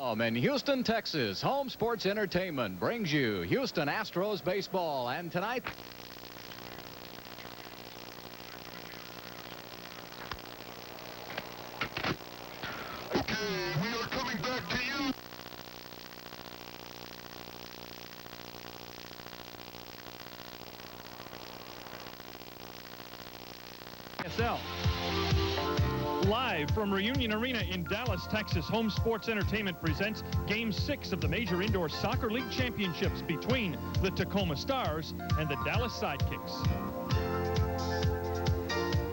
In Houston, Texas, Home Sports Entertainment brings you Houston Astros baseball. And tonight, we are coming back to you. MISL. Live from Reunion Arena in Dallas, Texas, Home Sports Entertainment presents Game 6 of the Major Indoor Soccer League Championships between the Tacoma Stars and the Dallas Sidekicks.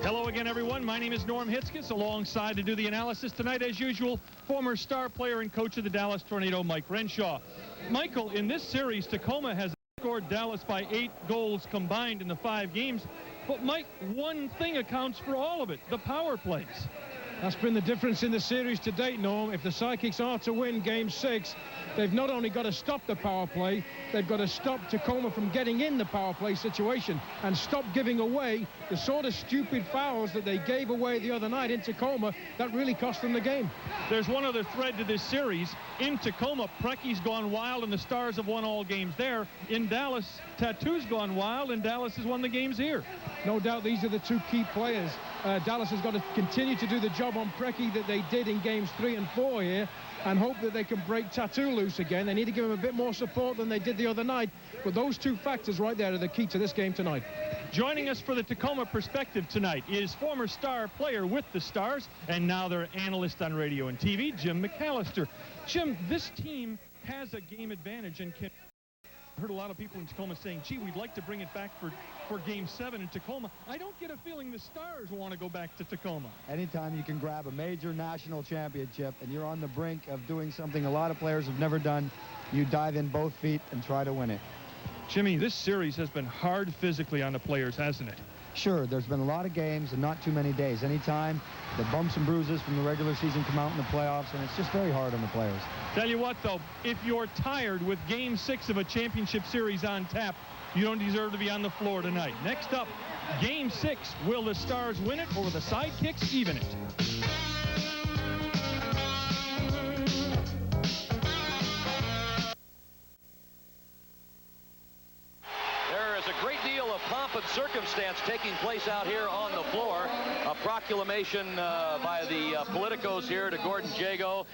Hello again, everyone. My name is Norm Hitzges. Alongside to do the analysis tonight, as usual, former star player and coach of the Dallas Tornado, Mike Renshaw. Michael, in this series, Tacoma has scored Dallas by 8 goals combined in the 5 games. But, Mike, one thing accounts for all of it, the power plays. That's been the difference in the series to date, Norm. If the Sidekicks are to win Game 6, they've not only got to stop the power play, they've got to stop Tacoma from getting in the power play situation and stop giving away the sort of stupid fouls that they gave away the other night in Tacoma that really cost them the game. There's one other thread to this series. In Tacoma, Precky's gone wild and the Stars have won all games there. In Dallas, Tattoo's gone wild and Dallas has won the games here. No doubt these are the two key players. Dallas has got to continue to do the job on Precky that they did in games 3 and 4 here and hope that they can break Tattoo loose again. They need to give him a bit more support than they did the other night. But those two factors right there are the key to this game tonight. Joining us for the Tacoma perspective tonight is former star player with the Stars and now their analyst on radio and TV, Jim McAllister. Jim, this team has a game advantage and can... I heard a lot of people in Tacoma saying, gee, we'd like to bring it back for Game 7 in Tacoma. I don't get a feeling the Stars want to go back to Tacoma. Anytime you can grab a major national championship and you're on the brink of doing something a lot of players have never done, you dive in both feet and try to win it. Jimmy, this series has been hard physically on the players, hasn't it? Sure, there's been a lot of games and not too many days. Anytime the bumps and bruises from the regular season come out in the playoffs, and it's just very hard on the players. Tell you what, though, if you're tired with Game 6 of a championship series on tap, you don't deserve to be on the floor tonight. Next up, Game 6. Will the Stars win it or will the Sidekicks even it? Pomp and circumstance taking place out here on the floor. A proclamation by the politicos here to Gordon Jago.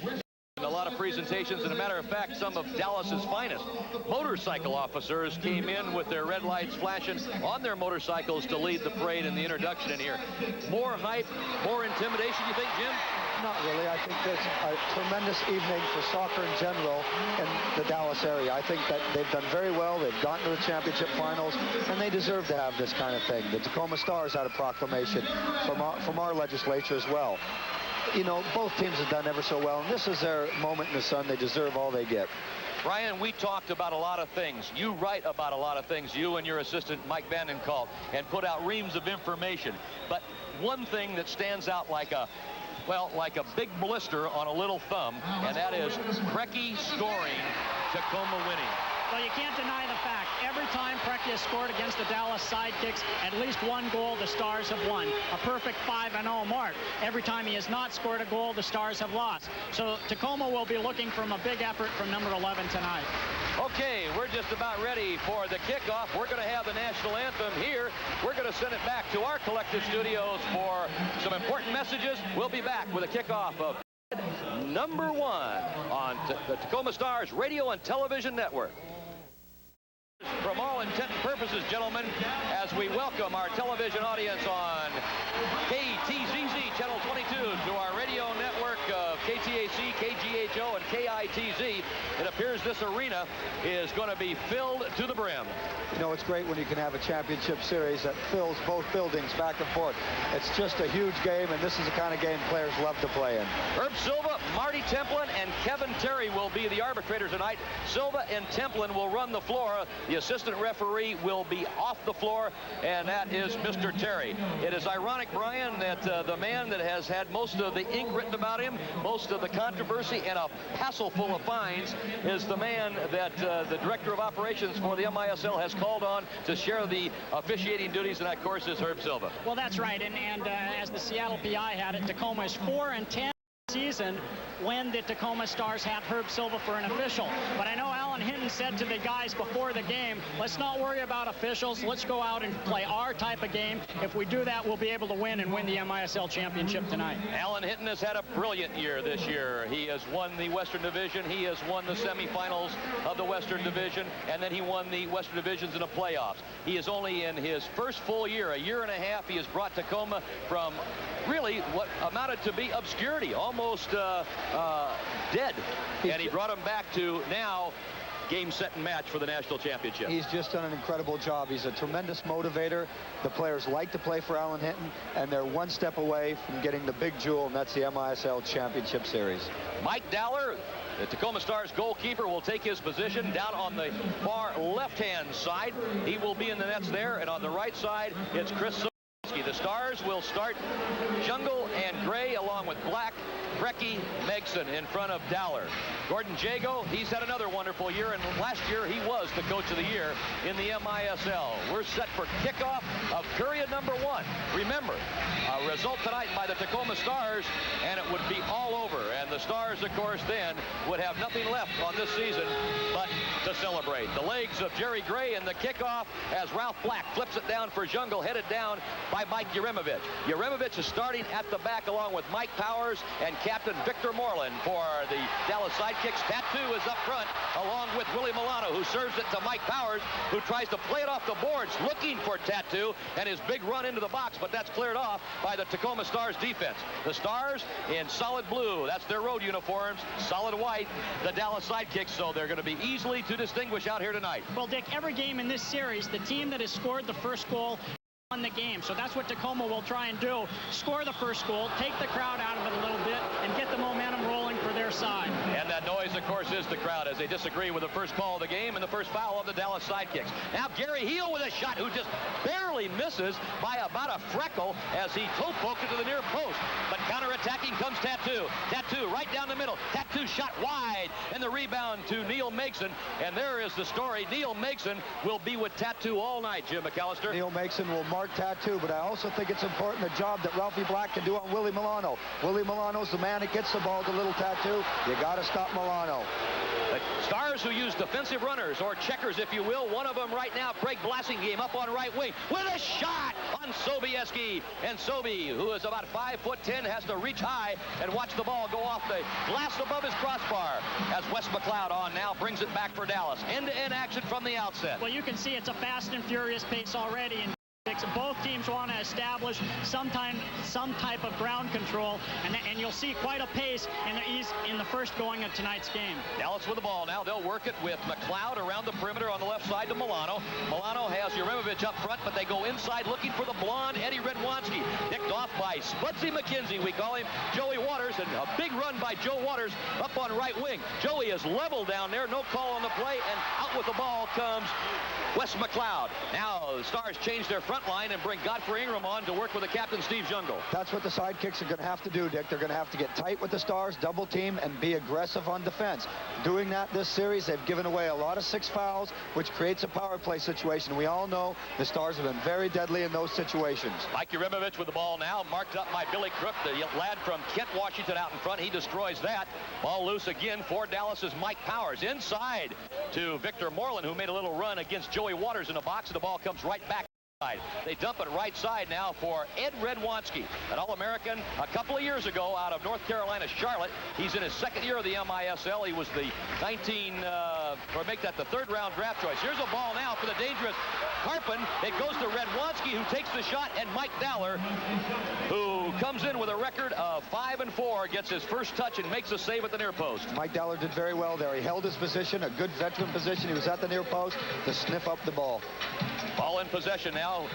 A lot of presentations, and a matter of fact, some of Dallas's finest motorcycle officers came in with their red lights flashing on their motorcycles to lead the parade and the introduction in here. More hype, more intimidation, you think, Jim? Not really. I think it's a tremendous evening for soccer in general in the Dallas area. I think that they've done very well. They've gotten to the championship finals, and they deserve to have this kind of thing. The Tacoma Stars had a proclamation from our legislature as well. You know, both teams have done ever so well, and this is their moment in the sun. They deserve all they get. Brian, we talked about a lot of things. You write about a lot of things, you and your assistant Mike Vandenkalk, and put out reams of information. But one thing that stands out like a big blister on a little thumb, and that is Precky scoring, Tacoma winning. Well, you can't deny the fact. Every time Precky has scored against the Dallas Sidekicks, at least one goal, the Stars have won. A perfect 5-0 mark. Every time he has not scored a goal, the Stars have lost. So Tacoma will be looking for a big effort from number 11 tonight. Okay, we're just about ready for the kickoff. We're going to have the national anthem here. We're going to send it back to our collective studios for some important messages. We'll be back with a kickoff of number 1 on the Tacoma Stars Radio and Television Network. From all intent and purposes, gentlemen, as we welcome our television audience on KTZZ Channel 22 to our radio network of KTAC, KGHO, and KITZ, it appears this arena is going to be filled to the brim. You know, it's great when you can have a championship series that fills both buildings back and forth. It's just a huge game, and this is the kind of game players love to play in. Herb Silva, Marty Templin, and Kevin Terry will be the arbitrators tonight. Silva and Templin will run the floor. The assistant referee will be off the floor, and that is Mr. Terry. It is ironic, Brian, that the man that has had most of the ink written about him, most of the controversy, and a passel full of fines is the man that the director of operations for the MISL has called on to share the officiating duties, and that, of course, is Herb Silva. Well, that's right, and as the Seattle PI had it, Tacoma is 4-10. season when the Tacoma Stars have Herb Silva for an official. But I know Alan Hinton said to the guys before the game, let's not worry about officials. Let's go out and play our type of game. If we do that, we'll be able to win and win the MISL championship tonight. Alan Hinton has had a brilliant year this year. He has won the Western Division. He has won the semifinals of the Western Division, and then he won the Western Divisions in the playoffs. He is only in his first full year, a year and a half. He has brought Tacoma from really what amounted to be obscurity, almost dead. And he brought him back to now game, set, and match for the national championship. He's just done an incredible job. He's a tremendous motivator. The players like to play for Alan Hinton, and they're one step away from getting the big jewel, and that's the MISL Championship Series. Mike Dowler, the Tacoma Stars goalkeeper, will take his position down on the far left-hand side. He will be in the nets there, and on the right side, it's Chris. The Stars will start Jungle and Gray along with Black, Brecky, Megson in front of Dowler. Gordon Jago, he's had another wonderful year, and last year he was the coach of the year in the MISL. We're set for kickoff of period number 1. Remember, a result tonight by the Tacoma Stars, and it would be all over. And the Stars, of course, then would have nothing left on this season but to celebrate. The legs of Jerry Gray in the kickoff as Ralph Black flips it down for Jungle, headed down by Mike Uremovich. Uremovich is starting at the back along with Mike Powers and Captain Victor Moreland for the Dallas Sidekicks. Tattoo is up front along with Willie Milano, who serves it to Mike Powers, who tries to play it off the boards looking for Tattoo and his big run into the box, but that's cleared off by the Tacoma Stars defense. The Stars in solid blue, that's their road uniforms, solid white, the Dallas Sidekicks, so they're going to be easily to distinguish out here tonight. Well, Dick, every game in this series, the team that has scored the first goal won the game. So that's what Tacoma will try and do. Score the first goal, take the crowd out of it a little bit, and get the momentum rolling for their side. And that noise, of course, is the crowd as they disagree with the first call of the game and the first foul of the Dallas Sidekicks. Now Gary Heel with a shot who just barely misses by about a freckle as he toe poked it to the near post. But counterattacking comes Tattoo. Tattoo right down the middle. Tattoo shot wide, and the rebound to Neil Megson. And there is the story. Neil Megson will be with Tattoo all night, Jim McAllister. Neil Megson will mark Tattoo, but I also think it's important the job that Ralphie Black can do on Willie Milano. Willie Milano's the man that gets the ball to little Tattoo. You got to stop Milano. The Stars who use defensive runners or checkers, if you will. One of them right now, Craig Blassingame up on right wing with a shot on Sobieski. And Sobie, who is about 5'10", has to reach high and watch the ball go off the glass above his crossbar as Wes McLeod on now brings it back for Dallas. End-to-end action from the outset. Well, you can see it's a fast and furious pace already. And both teams want to establish some type of ground control, and you'll see quite a pace in the first going of tonight's game. Dallas with the ball now. They'll work it with McLeod around the perimeter on the left side to Milano. Milano has Uremovich up front, but they go inside looking for the blonde Eddie Redwanski. Nicked off by Spudsy McKenzie. We call him Joey Waters, and a big run by Joe Waters up on right wing. Joey is level down there. No call on the play, and out with the ball comes Wes McLeod. Now the Stars change their front line and bring Godfrey Ingram on to work with the captain, Steve Jungle. That's what the Sidekicks are going to have to do, Dick. They're going to have to get tight with the Stars, double team, and be aggressive on defense. Doing that this series, they've given away a lot of 6 fouls, which creates a power play situation. We all know the Stars have been very deadly in those situations. Mike Uremovich with the ball now, marked up by Billy Crook, the lad from Kent, Washington, out in front. He destroys that. Ball loose again for Dallas's Mike Powers. Inside to Victor Moreland, who made a little run against Joey Waters in the box, and the ball comes right back. They dump it right side now for Ed Redwanski, an All-American a couple of years ago out of North Carolina, Charlotte. He's in his second year of the MISL. He was the the third-round draft choice. Here's a ball now for the dangerous Carpin. It goes to Redwanski, who takes the shot, and Mike Dowler, who comes in with a record of 5-4, gets his first touch and makes a save at the near post. Mike Dowler did very well there. He held his position, a good veteran position. He was at the near post to sniff up the ball. Ball in possession now.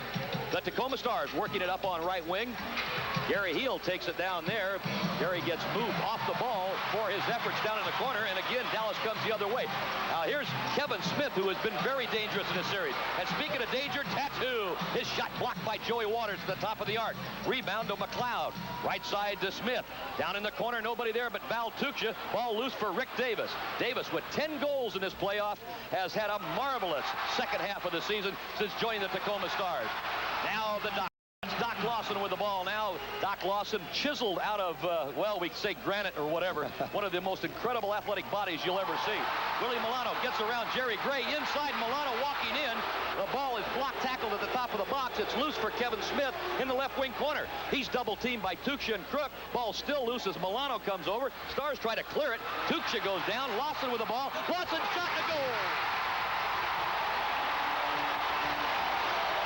The Tacoma Stars working it up on right wing. Gary Heel takes it down there. Gary gets moved off the ball for his efforts down in the corner, and again, Dallas comes the other way. Now here's Kevin Smith, who has been very dangerous in this series. And speaking of danger, Tattoo. His shot blocked by Joey Waters at the top of the arc. Rebound to McLeod. Right side to Smith. Down in the corner, nobody there but Val Tuksha. Ball loose for Rick Davis. Davis, with 10 goals in this playoff, has had a marvelous second half of the season since joining the Tacoma Stars. Now the It's Doc Lawson with the ball now. Doc Lawson chiseled out of, well, we say granite or whatever. One of the most incredible athletic bodies you'll ever see. Willie Milano gets around Jerry Gray. Inside, Milano walking in. The ball is block tackled at the top of the box. It's loose for Kevin Smith in the left wing corner. He's double teamed by Tuksha and Crook. Ball still loose as Milano comes over. Stars try to clear it. Tuksha goes down. Lawson with the ball. Lawson shot to goal.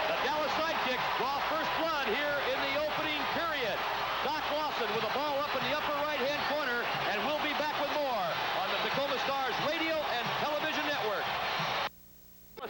The Dallas Sidekicks draw first blood here in the opening period. Doc Lawson with the ball up in the upper right-hand corner, and we'll be back with more on the Tacoma Stars radio and television network.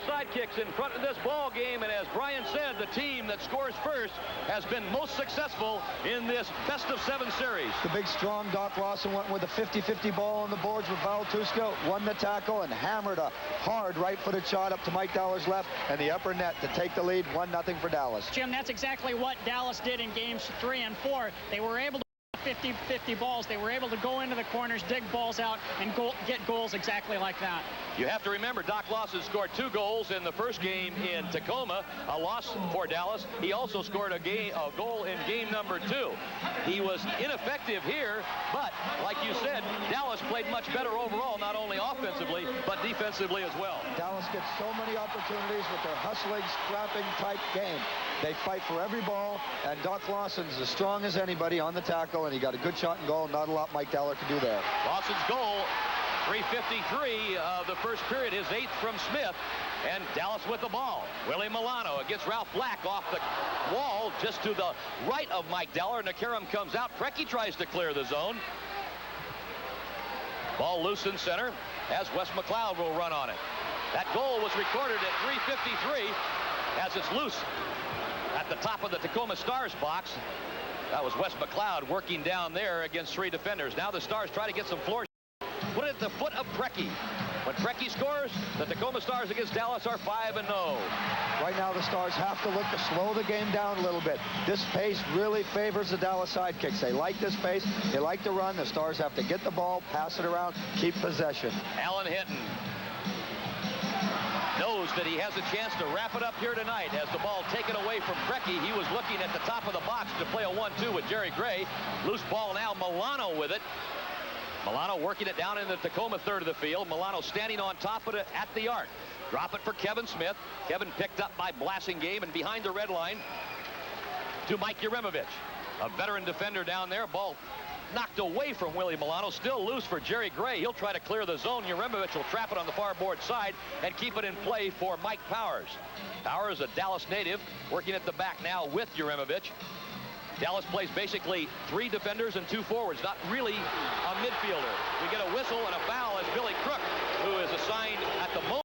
Sidekicks in front of this ball game, and as Brian said, the team that scores first has been most successful in this best-of-7 series. The big, strong Doc Lawson went with a 50-50 ball on the boards with Val Tuska, won the tackle, and hammered a hard right-footed shot up to Mike Daller's left and the upper net to take the lead. 1-0 for Dallas. Jim, that's exactly what Dallas did in games 3 and 4. They were able to 50-50 balls. They were able to go into the corners, dig balls out, and get goals exactly like that. You have to remember, Doc Lawson scored 2 goals in the first game in Tacoma, a loss for Dallas. He also scored a goal in game number 2. He was ineffective here, but like you said, Dallas played much better overall, not only offensively, but defensively as well. Dallas gets so many opportunities with their hustling, scrapping type game. They fight for every ball, and Doc Lawson's as strong as anybody on the tackle, and he got a good shot and goal. Not a lot Mike Daller could do there. Lawson's goal, 3:53 of the first period, his 8th from Smith, and Dallas with the ball. Willie Milano against Ralph Black off the wall just to the right of Mike Daller. Nakaram comes out. Preki tries to clear the zone. Ball loose in center as Wes McLeod will run on it. That goal was recorded at 3:53 as it's loose at the top of the Tacoma Stars box. That was Wes McLeod working down there against 3 defenders. Now the Stars try to get some floor. Put it at the foot of Preki. When Preki scores, the Tacoma Stars against Dallas are 5-0. Right now the Stars have to look to slow the game down a little bit. This pace really favors the Dallas Sidekicks. They like this pace. They like to run. The Stars have to get the ball, pass it around, keep possession. Alan Hinton knows that he has a chance to wrap it up here tonight as the ball taken away from Preki. He was looking at the top of the box to play a 1-2 with Jerry Gray. Loose ball now, Milano with it. Milano working it down in the Tacoma third of the field. Milano standing on top of it at the arc. Drop it for Kevin Smith. Kevin picked up by Blasingame, and behind the red line to Mike Yurimovich, a veteran defender down there. Ball knocked away from Willie Milano, still loose for Jerry Gray. He'll try to clear the zone. Yurimovich will trap it on the far board side and keep it in play for Mike Powers. Powers, a Dallas native, working at the back now with Yurimovich. Dallas plays basically 3 defenders and 2 forwards, not really a midfielder. We get a whistle and a foul as Billy Crook, who is assigned at the moment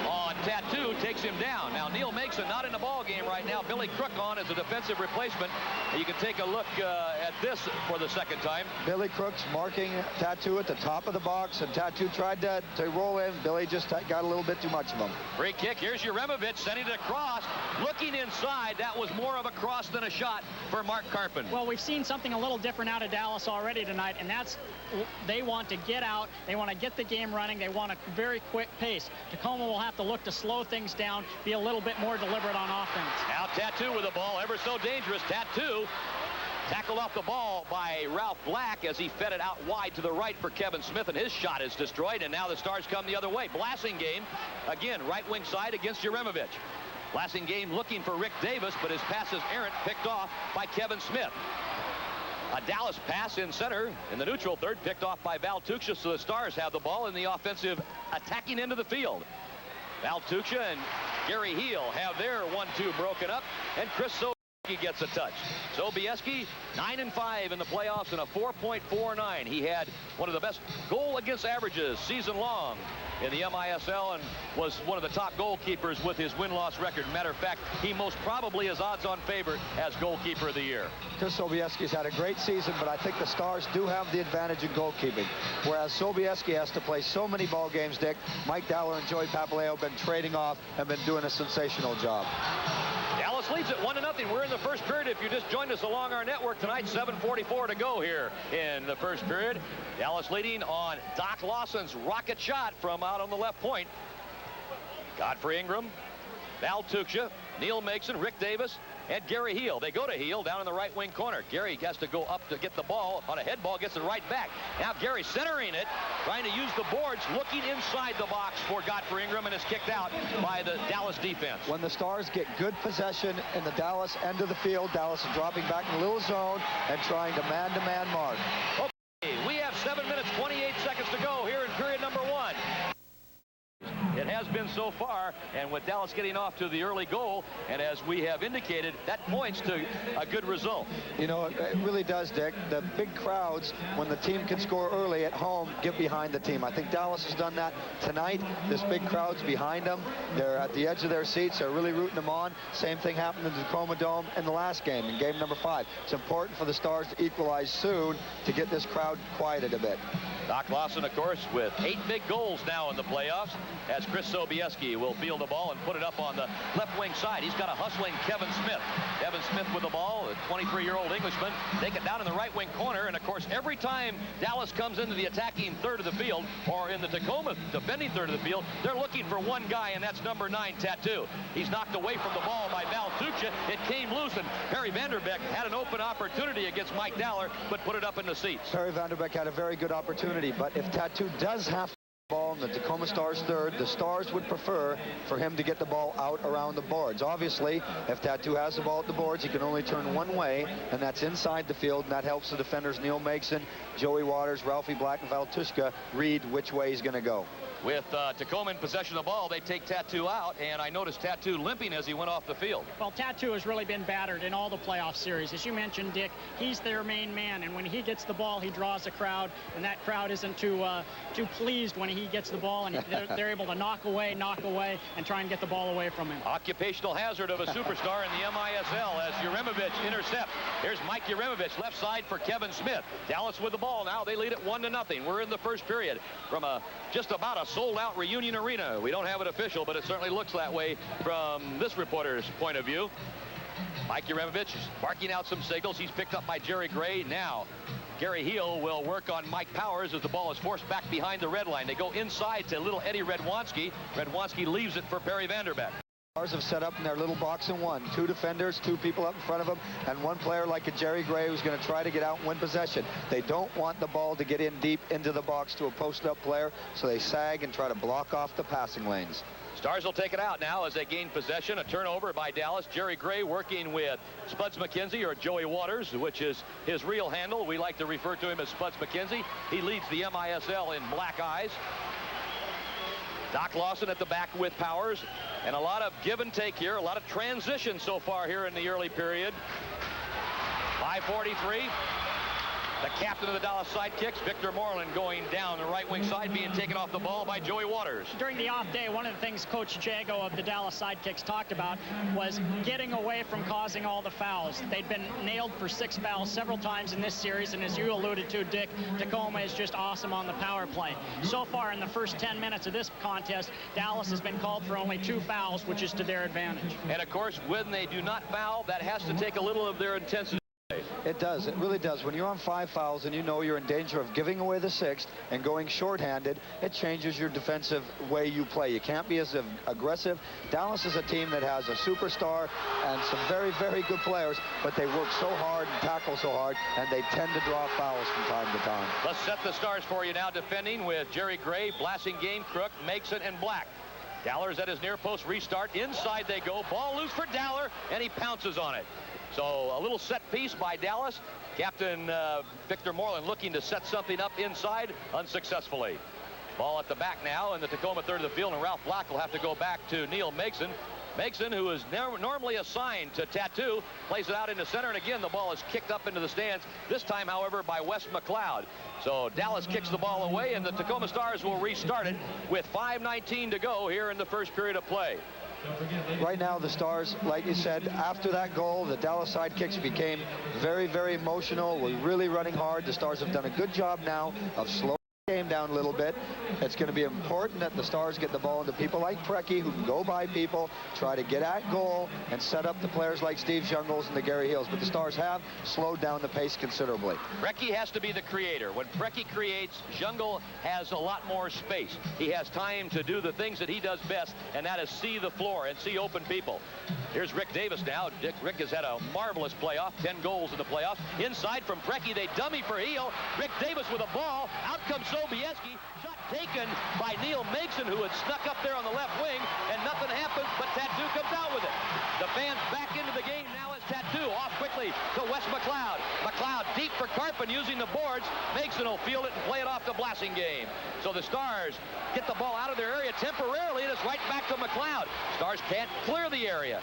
on Tattoo, takes him down. Now Neil Mason not in the ball game right now. Billy Crook on as a defensive replacement. You can take a look at this for the second time. Billy Crook's marking Tattoo at the top of the box, and Tattoo tried to roll in. Billy just got a little bit too much of him. Free kick. Here's Yurimovich sending it across. Looking inside. That was more of a cross than a shot for Mark Carpin. Well, we've seen something a little different out of Dallas already tonight, and that's they want to get out. They want to get the game running. They want a very quick pace. Tacoma will have to look to slow things down, be a little bit more deliberate on offense. Now Tattoo with the ball, ever so dangerous. Tattoo tackled off the ball by Ralph Black as he fed it out wide to the right for Kevin Smith, and his shot is destroyed, and now the Stars come the other way. Blasingame, again, right wing side against Yurimovich. Blasingame looking for Rick Davis, but his pass is errant, picked off by Kevin Smith. A Dallas pass in center in the neutral third, picked off by Val Tuksha, so the Stars have the ball in the offensive attacking end of the field. Val Tuksha and Gary Heel have their 1-2 broken up, and Chris Sobieski gets a touch. Sobieski 9-5 in the playoffs and a 4.49. He had one of the best goal against averages season long in the MISL and was one of the top goalkeepers with his win-loss record. Matter of fact, he most probably is odds-on favorite as goalkeeper of the year. Chris Sobieski's had a great season, but I think the Stars do have the advantage in goalkeeping. Whereas Sobieski has to play so many ball games, Dick, Mike Daller and Joey Papaleo have been trading off and been doing a sensational job. Dallas leads it 1-0. We're in the first period. If you just joined us along our network tonight, 7:44 to go here in the first period. Dallas leading on Doc Lawson's rocket shot from out on the left point. Godfrey Ingram, Val Tuksha, Neil Mason, Rick Davis, and Gary Heel. They go to Heel down in the right wing corner. Gary has to go up to get the ball on a head ball, gets it right back. Now Gary centering it, trying to use the boards, looking inside the box for Godfrey Ingram, and is kicked out by the Dallas defense. When the Stars get good possession in the Dallas end of the field, Dallas is dropping back in the little zone and trying to man-to-man mark. Okay, we have 7 minutes, 28 seconds to go here in period number 1. It has been so far, and with Dallas getting off to the early goal, and as we have indicated, that points to a good result. You know, it really does, Dick. The big crowds, when the team can score early at home, get behind the team. I think Dallas has done that tonight. This big crowd's behind them. They're at the edge of their seats. They're really rooting them on. Same thing happened in the Tacoma Dome in the last game, in game number 5. It's important for the Stars to equalize soon to get this crowd quieted a bit. Doc Lawson, of course, with 8 big goals now in the playoffs, as Chris Sobieski will field the ball and put it up on the left wing side. He's got a hustling Kevin Smith. Kevin Smith with the ball, a 23-year-old Englishman, take it down in the right wing corner. And of course, every time Dallas comes into the attacking third of the field, or in the Tacoma defending third of the field, they're looking for one guy, and that's number 9, Tattoo. He's knocked away from the ball by Valtucha. It came loose, and Perry Vanderbeek had an open opportunity against Mike Dowler, but put it up in the seats. Perry Vanderbeek had a very good opportunity, but if Tattoo does have the ball in the Tacoma Stars third, the Stars would prefer for him to get the ball out around the boards. Obviously, if Tattoo has the ball at the boards, he can only turn one way, and that's inside the field, and that helps the defenders Neil Mason, Joey Waters, Ralphie Black, and Valtushka read which way he's going to go. With Tacoma in possession of the ball, they take Tattoo out, and I noticed Tattoo limping as he went off the field. Well, Tattoo has really been battered in all the playoff series. As you mentioned, Dick, he's their main man, and when he gets the ball, he draws a crowd, and that crowd isn't too pleased when he gets the ball, and they're able to knock away, and try and get the ball away from him. Occupational hazard of a superstar in the MISL as Uremovich intercepts. Here's Mike Uremovich, left side for Kevin Smith. Dallas with the ball now. They lead it 1-0. We're in the first period from just about a sold-out Reunion Arena. We don't have it official, but it certainly looks that way from this reporter's point of view. Mike Uremovich is barking out some signals. He's picked up by Jerry Gray. Now Gary Heel will work on Mike Powers as the ball is forced back behind the red line. They go inside to little Eddie Redwanski. Redwanski leaves it for Perry Vanderbeek. Stars have set up in their little box and 1. 2 defenders, 2 people up in front of them, and 1 player like a Jerry Gray who's going to try to get out and win possession. They don't want the ball to get in deep into the box to a post-up player, so they sag and try to block off the passing lanes. Stars will take it out now as they gain possession. A turnover by Dallas. Jerry Gray working with Spuds McKenzie, or Joey Waters, which is his real handle. We like to refer to him as Spuds McKenzie. He leads the MISL in black eyes. Doc Lawson at the back with Powers, and a lot of give and take here, a lot of transition so far here in the early period. 5:43. The captain of the Dallas Sidekicks, Victor Moreland, going down the right wing side, being taken off the ball by Joey Waters. During the off day, one of the things Coach Jago of the Dallas Sidekicks talked about was getting away from causing all the fouls. They'd been nailed for 6 fouls several times in this series, and as you alluded to, Dick, Tacoma is just awesome on the power play. So far in the first 10 minutes of this contest, Dallas has been called for only 2 fouls, which is to their advantage. And of course, when they do not foul, that has to take a little of their intensity. It does. It really does. When you're on 5 fouls and you know you're in danger of giving away the 6th and going shorthanded, it changes your defensive way you play. You can't be as aggressive. Dallas is a team that has a superstar and some very, very good players, but they work so hard and tackle so hard, and they tend to draw fouls from time to time. Let's set the Stars for you now, defending with Jerry Gray, Blassingame, Crook, Mason, and Black. Dowler's at his near post restart. Inside they go. Ball loose for Dowler, and he pounces on it. So a little set piece by Dallas. Captain Victor Moreland looking to set something up inside unsuccessfully. Ball at the back now in the Tacoma third of the field, and Ralph Black will have to go back to Neil Mason. Mason, who is normally assigned to Tattoo, plays it out into center, and again the ball is kicked up into the stands, this time however by Wes McLeod. So Dallas kicks the ball away, and the Tacoma Stars will restart it with 5:19 to go here in the first period of play. Right now, the Stars, like you said, after that goal, the Dallas Sidekicks became very, very emotional. We're really running hard. The Stars have done a good job now of slowing the game down a little bit. It's going to be important that the Stars get the ball into people like Preki, who can go by people, try to get at goal, and set up the players like Steve Jungles and the Gary Hills. But the Stars have slowed down the pace considerably. Preki has to be the creator. When Preki creates, Jungle has a lot more space. He has time to do the things that he does best, and that is see the floor and see open people. Here's Rick Davis now. Rick has had a marvelous playoff, 10 goals in the playoffs. Inside from Brecky, they dummy for Heel. Rick Davis with a ball. Out comes Sobieski. Shot taken by Neil Megson, who had snuck up there on the left wing, and nothing happens, but Tattoo comes out with it. The fans back into the game now as Tattoo off quickly to Wes McLeod. McLeod deep for Carpin using the boards. Megson will field it and play it off to Blasingame. So the Stars get the ball out of their area temporarily, and it's right back to McLeod. Stars can't clear the area.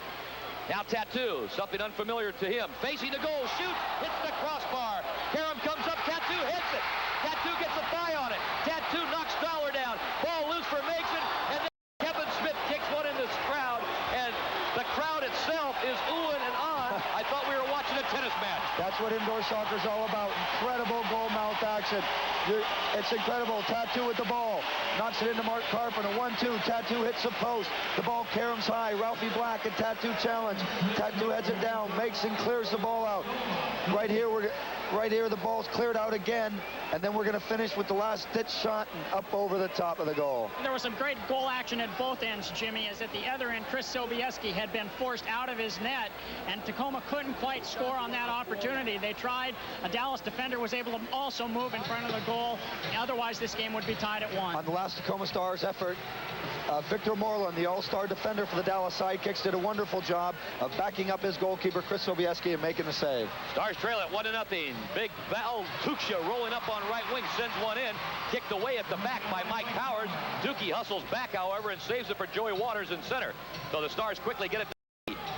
Now Tattoo, something unfamiliar to him. Facing the goal, shoots, hits the crossbar. Karam comes up, Tattoo hits it. Tattoo gets a thigh on it. Tattoo knocks Dollar down. Ball loose for Megson, and then Kevin Smith kicks one in this crowd, and the crowd itself is oohing and on. I thought we were watching a tennis match. That's what indoor soccer is all about. Incredible goal mouth action. It's incredible. Tattoo with the ball. Knocks it into Mark Carpin. A 1-2. Tattoo hits the post. The ball caroms high. Ralphie Black and Tattoo challenge. Tattoo heads it down. Megson clears the ball out. Right here, the ball's cleared out again. And then we're going to finish with the last-ditch shot and up over the top of the goal. There was some great goal action at both ends, Jimmy, as at the other end, Chris Sobieski had been forced out of his net, and Tacoma couldn't quite score on that opportunity. They tried. A Dallas defender was able to also move in front of the goal. Otherwise, this game would be tied at 1. On the last Tacoma Stars effort, Victor Moreland, the all-star defender for the Dallas Sidekicks, did a wonderful job of backing up his goalkeeper, Chris Sobieski, and making the save. Stars trail at 1-0. Big Val Tuksha rolling up on right wing, sends one in. Kicked away at the back by Mike Powers. Dookie hustles back, however, and saves it for Joey Waters in center. So the Stars quickly get it.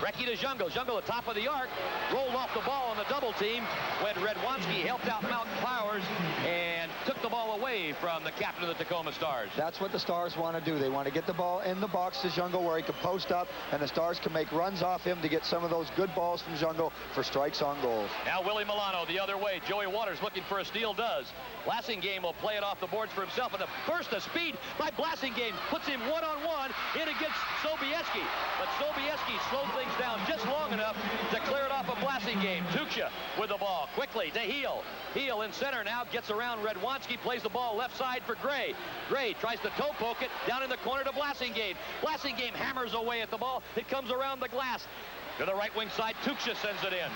Brecky to Jungle. Jungle at top of the arc. Rolled off the ball on the double team when Redwanski helped out Mountain Powers and took the ball away from the captain of the Tacoma Stars. That's what the Stars want to do. They want to get the ball in the box to Jungle where he can post up, and the Stars can make runs off him to get some of those good balls from Jungle for strikes on goals. Now Willie Milano the other way. Joey Waters looking for a steal, does. Blasingame will play it off the boards for himself, and the burst of speed by Blasingame puts him one-on-one in against Sobieski. But Sobieski slowed things down just long enough to clear it off a Blasingame. Tuksha with the ball quickly to Heel. Heel in center now gets around Redwanski, plays the ball left side for Gray. Gray tries to toe poke it down in the corner to Blasingame. Blasingame hammers away at the ball. It comes around the glass. To the right wing side, Tuksha sends it in.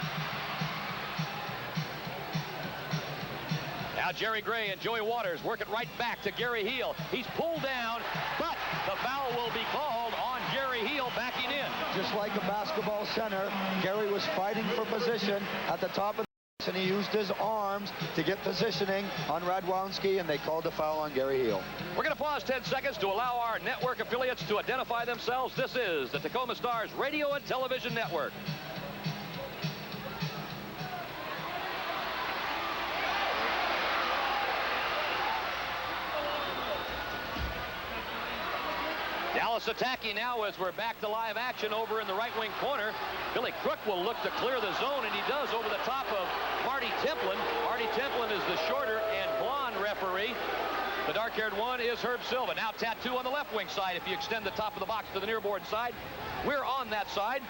Now Jerry Gray and Joey Waters work it right back to Gary Heel. He's pulled down, but the foul will be called on Gary Heel backing in. Just like a basketball center, Gary was fighting for position at the top of the, and he used his arms to get positioning on Radwanski, and they called the foul on Gary Heel. We're going to pause 10 seconds to allow our network affiliates to identify themselves. This is the Tacoma Stars Radio and Television Network. Dallas attacking now as we're back to live action over in the right wing corner. Billy Crook will look to clear the zone, and he does over the top of Marty Templin. Marty Templin is the shorter and blonde referee. The dark-haired one is Herb Silva. Now Tattoo on the left wing side. If you extend the top of the box to the near board side, we're on that side.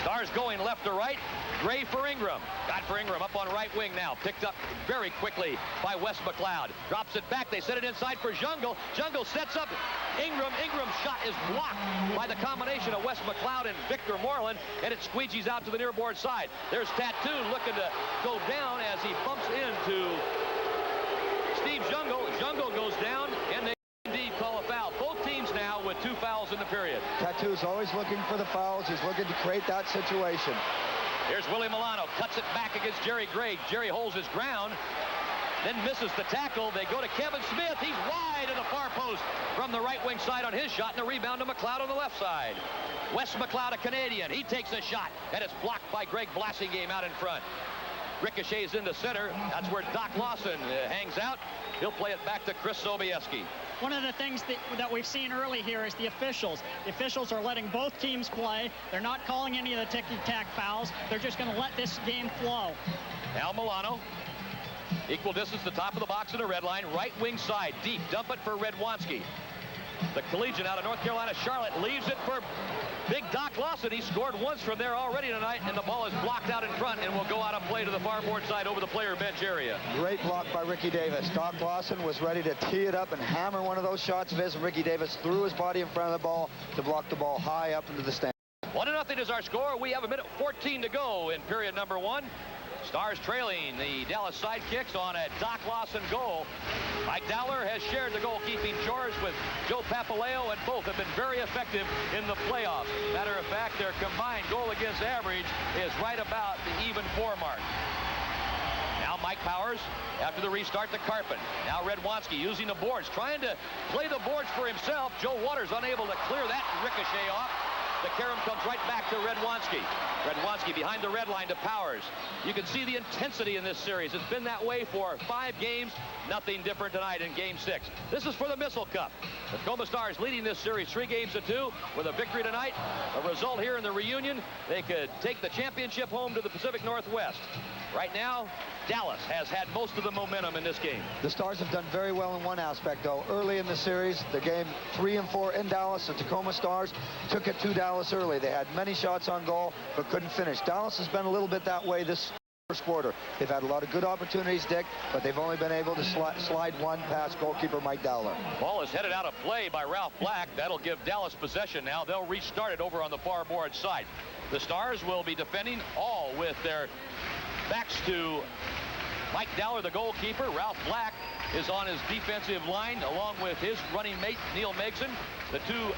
Stars going left to right. Gray for Ingram. Got for Ingram up on right wing now. Picked up very quickly by Wes McLeod. Drops it back. They set it inside for Jungle. Jungle sets up Ingram. Ingram's shot is blocked by the combination of Wes McLeod and Victor Moreland, and it squeegees out to the near board side. There's Tattoo looking to go down as he bumps into Steve Jungle. Jungle goes down, and they indeed call a foul. Both teams now with 2 fouls in the period. Tattoo's always looking for the fouls. He's looking to create that situation. Here's Willie Milano, cuts it back against Jerry Gray. Jerry holds his ground, then misses the tackle. They go to Kevin Smith. He's wide of the far post from the right wing side on his shot, and a rebound to McLeod on the left side. Wes McLeod, a Canadian. He takes a shot, and it's blocked by Greg Blasingame out in front. Ricochets into center. That's where Doc Lawson hangs out. He'll play it back to Chris Sobieski. One of the things that we've seen early here is the officials. The officials are letting both teams play. They're not calling any of the ticky-tack fouls. They're just going to let this game flow. Now Milano. Equal distance, the top of the box and the red line. Right wing side, deep. Dump it for Redwanski. The collegian out of North Carolina, Charlotte, leaves it for Big Doc Lawson. He scored once from there already tonight, and the ball is blocked out in front and will go out of play to the far board side over the player bench area. Great block by Ricky Davis. Doc Lawson was ready to tee it up and hammer one of those shots of his, and Ricky Davis threw his body in front of the ball to block the ball high up into the stand. 1-0 is our score. We have 1:14 to go in period number 1. Stars trailing the Dallas Sidekicks on a Doc Lawson goal. Mike Dowler has shared the goalkeeping chores with Joe Papaleo, and both have been very effective in the playoffs. Matter of fact, their combined goal against average is right about the even 4 mark. Now Mike Powers, after the restart to Carpin. Now Redwanski using the boards, trying to play the boards for himself. Joe Waters unable to clear that ricochet off. The carom comes right back to Redwanski. Redwanski behind the red line to Powers. You can see the intensity in this series. It's been that way for 5 games. Nothing different tonight in Game 6. This is for the MISL Cup. The Tacoma Stars leading this series 3-2 with a victory tonight. A result here in the reunion, they could take the championship home to the Pacific Northwest. Right now, Dallas has had most of the momentum in this game. The Stars have done very well in one aspect, though. Early in the series, the game 3 and 4 in Dallas, the Tacoma Stars took it to Dallas early. They had many shots on goal, but couldn't finish. Dallas has been a little bit that way this first quarter. They've had a lot of good opportunities, Dick, but they've only been able to slide one past goalkeeper Mike Dowler. Ball is headed out of play by Ralph Black. That'll give Dallas possession now. They'll restart it over on the far board side. The Stars will be defending all with their backs to Mike Dowler, the goalkeeper. Ralph Black is on his defensive line along with his running mate, Neil Megson. The 2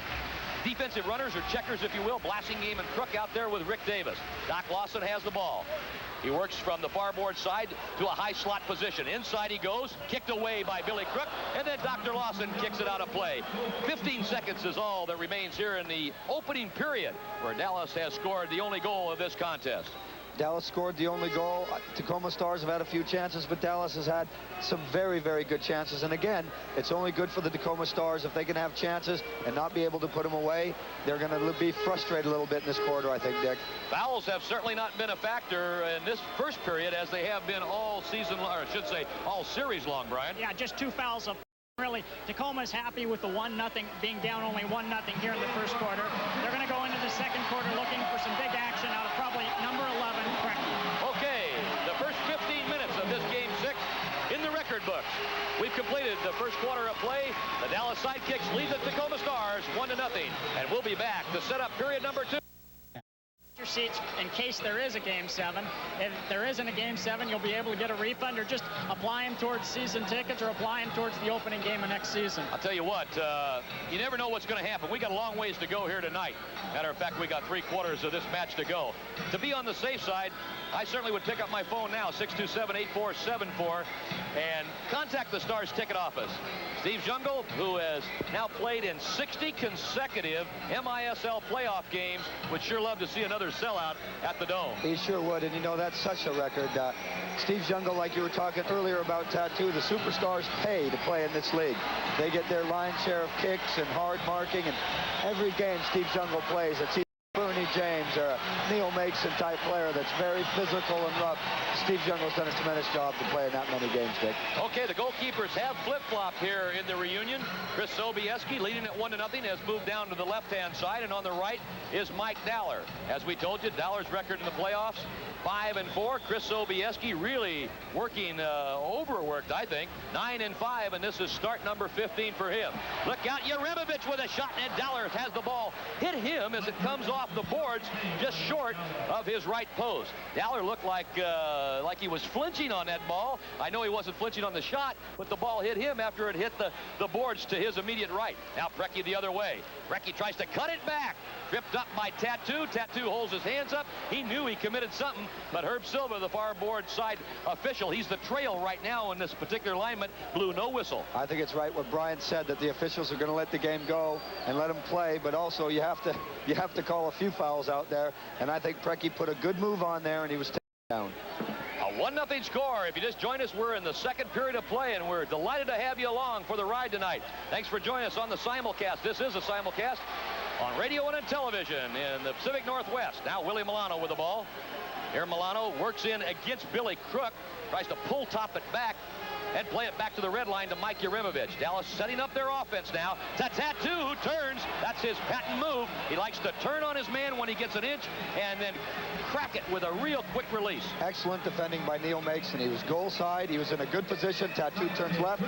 defensive runners, or checkers, if you will, Blassingame and Crook out there with Rick Davis. Doc Lawson has the ball. He works from the far board side to a high slot position. Inside he goes, kicked away by Billy Crook, and then Dr. Lawson kicks it out of play. 15 seconds is all that remains here in the opening period, where Dallas has scored the only goal of this contest. Dallas scored the only goal. Tacoma Stars have had a few chances, but Dallas has had some very, very good chances. And again, it's only good for the Tacoma Stars if they can have chances and not be able to put them away. They're going to be frustrated a little bit in this quarter, I think, Dick. Fouls have certainly not been a factor in this first period, as they have been all season, or I should say all series long, Brian. Yeah, just 2 fouls of. Really, Tacoma's happy with the 1-0, being down only 1-0 here in the first quarter. They're going to go into the second quarter looking for some big action out of probably number 11, Cracky. Okay, the first 15 minutes of this Game 6 in the record books. We've completed the first quarter of play. The Dallas Sidekicks lead the Tacoma Stars 1-0, and we'll be back to set up period number 2. Your seats in case there is a Game 7. If there isn't a Game 7, you'll be able to get a refund, or just apply them towards season tickets, or apply them towards the opening game of next season. I'll tell you what, you never know what's going to happen. We got a long ways to go here tonight. Matter of fact, we got 3/4 of this match to go. To be on the safe side, I certainly would pick up my phone now, 627-8474, and contact the Stars ticket office. Steve Jungle, who has now played in 60 consecutive MISL playoff games, would sure love to see another sellout at the Dome. He sure would, and you know, that's such a record. Steve Jungle, like you were talking earlier about Tattoo, the superstars pay to play in this league. They get their lion's share of kicks and hard marking, and every game Steve Jungle plays, it's either Bernie James or a Neil Mason type player that's very physical and rough. Steve Jungle's done a tremendous job to play in that many games, Dick. Okay, the goalkeepers have flip-flopped here in the reunion. Chris Sobieski, leading at 1-0, has moved down to the left-hand side, and on the right is Mike Dowler. As we told you, Dowler's record in the playoffs, 5-4. Chris Sobieski really working overworked, I think. 9-5, and this is start number 15 for him. Look out, Yaremovich with a shot, and Dowler has the ball hit him as it comes off the boards just short of his right post. Dowler looked like he was flinching on that ball. I know he wasn't flinching on the shot, but the ball hit him after it hit the boards to his immediate right. Now Brecky the other way. Brecky tries to cut it back. Tripped up by Tattoo. Tattoo holds his hands up. He knew he committed something, but Herb Silva, the far board side official, he's the trail right now in this particular alignment, blew no whistle. I think it's right what Brian said, that the officials are going to let the game go and let them play, but also you have to call a few fouls out there, and I think Brecky put a good move on there, and he was taken down. A 1-0 score. If you just joined us, we're in the second period of play, and we're delighted to have you along for the ride tonight. Thanks for joining us on the simulcast. This is a simulcast on radio and on television in the Pacific Northwest. Now Willie Milano with the ball. Here Milano works in against Billy Crook, tries to pull top it back. and play it back to the red line to Mike Yarimovich. Dallas setting up their offense now. Tattoo who turns. That's his patent move. He likes to turn on his man when he gets an inch and then crack it with a real quick release. Excellent defending by Neil Mason. He was goal side. He was in a good position. Tattoo turns left.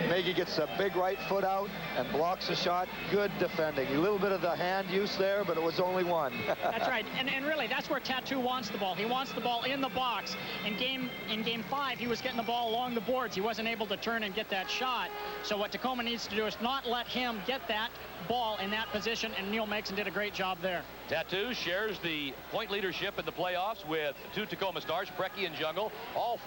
Maggie gets a big right foot out and blocks the shot. Good defending. A little bit of the hand use there, but it was only one. That's right. And really, that's where Tattoo wants the ball. He wants the ball in the box. In game 5, he was getting the ball along the boards. He wasn't able to turn and get that shot. So what Tacoma needs to do is not let him get that ball in that position, and Neil Mason did a great job there. Tattoo shares the point leadership in the playoffs with 2 Tacoma Stars, Preki and Jungle. All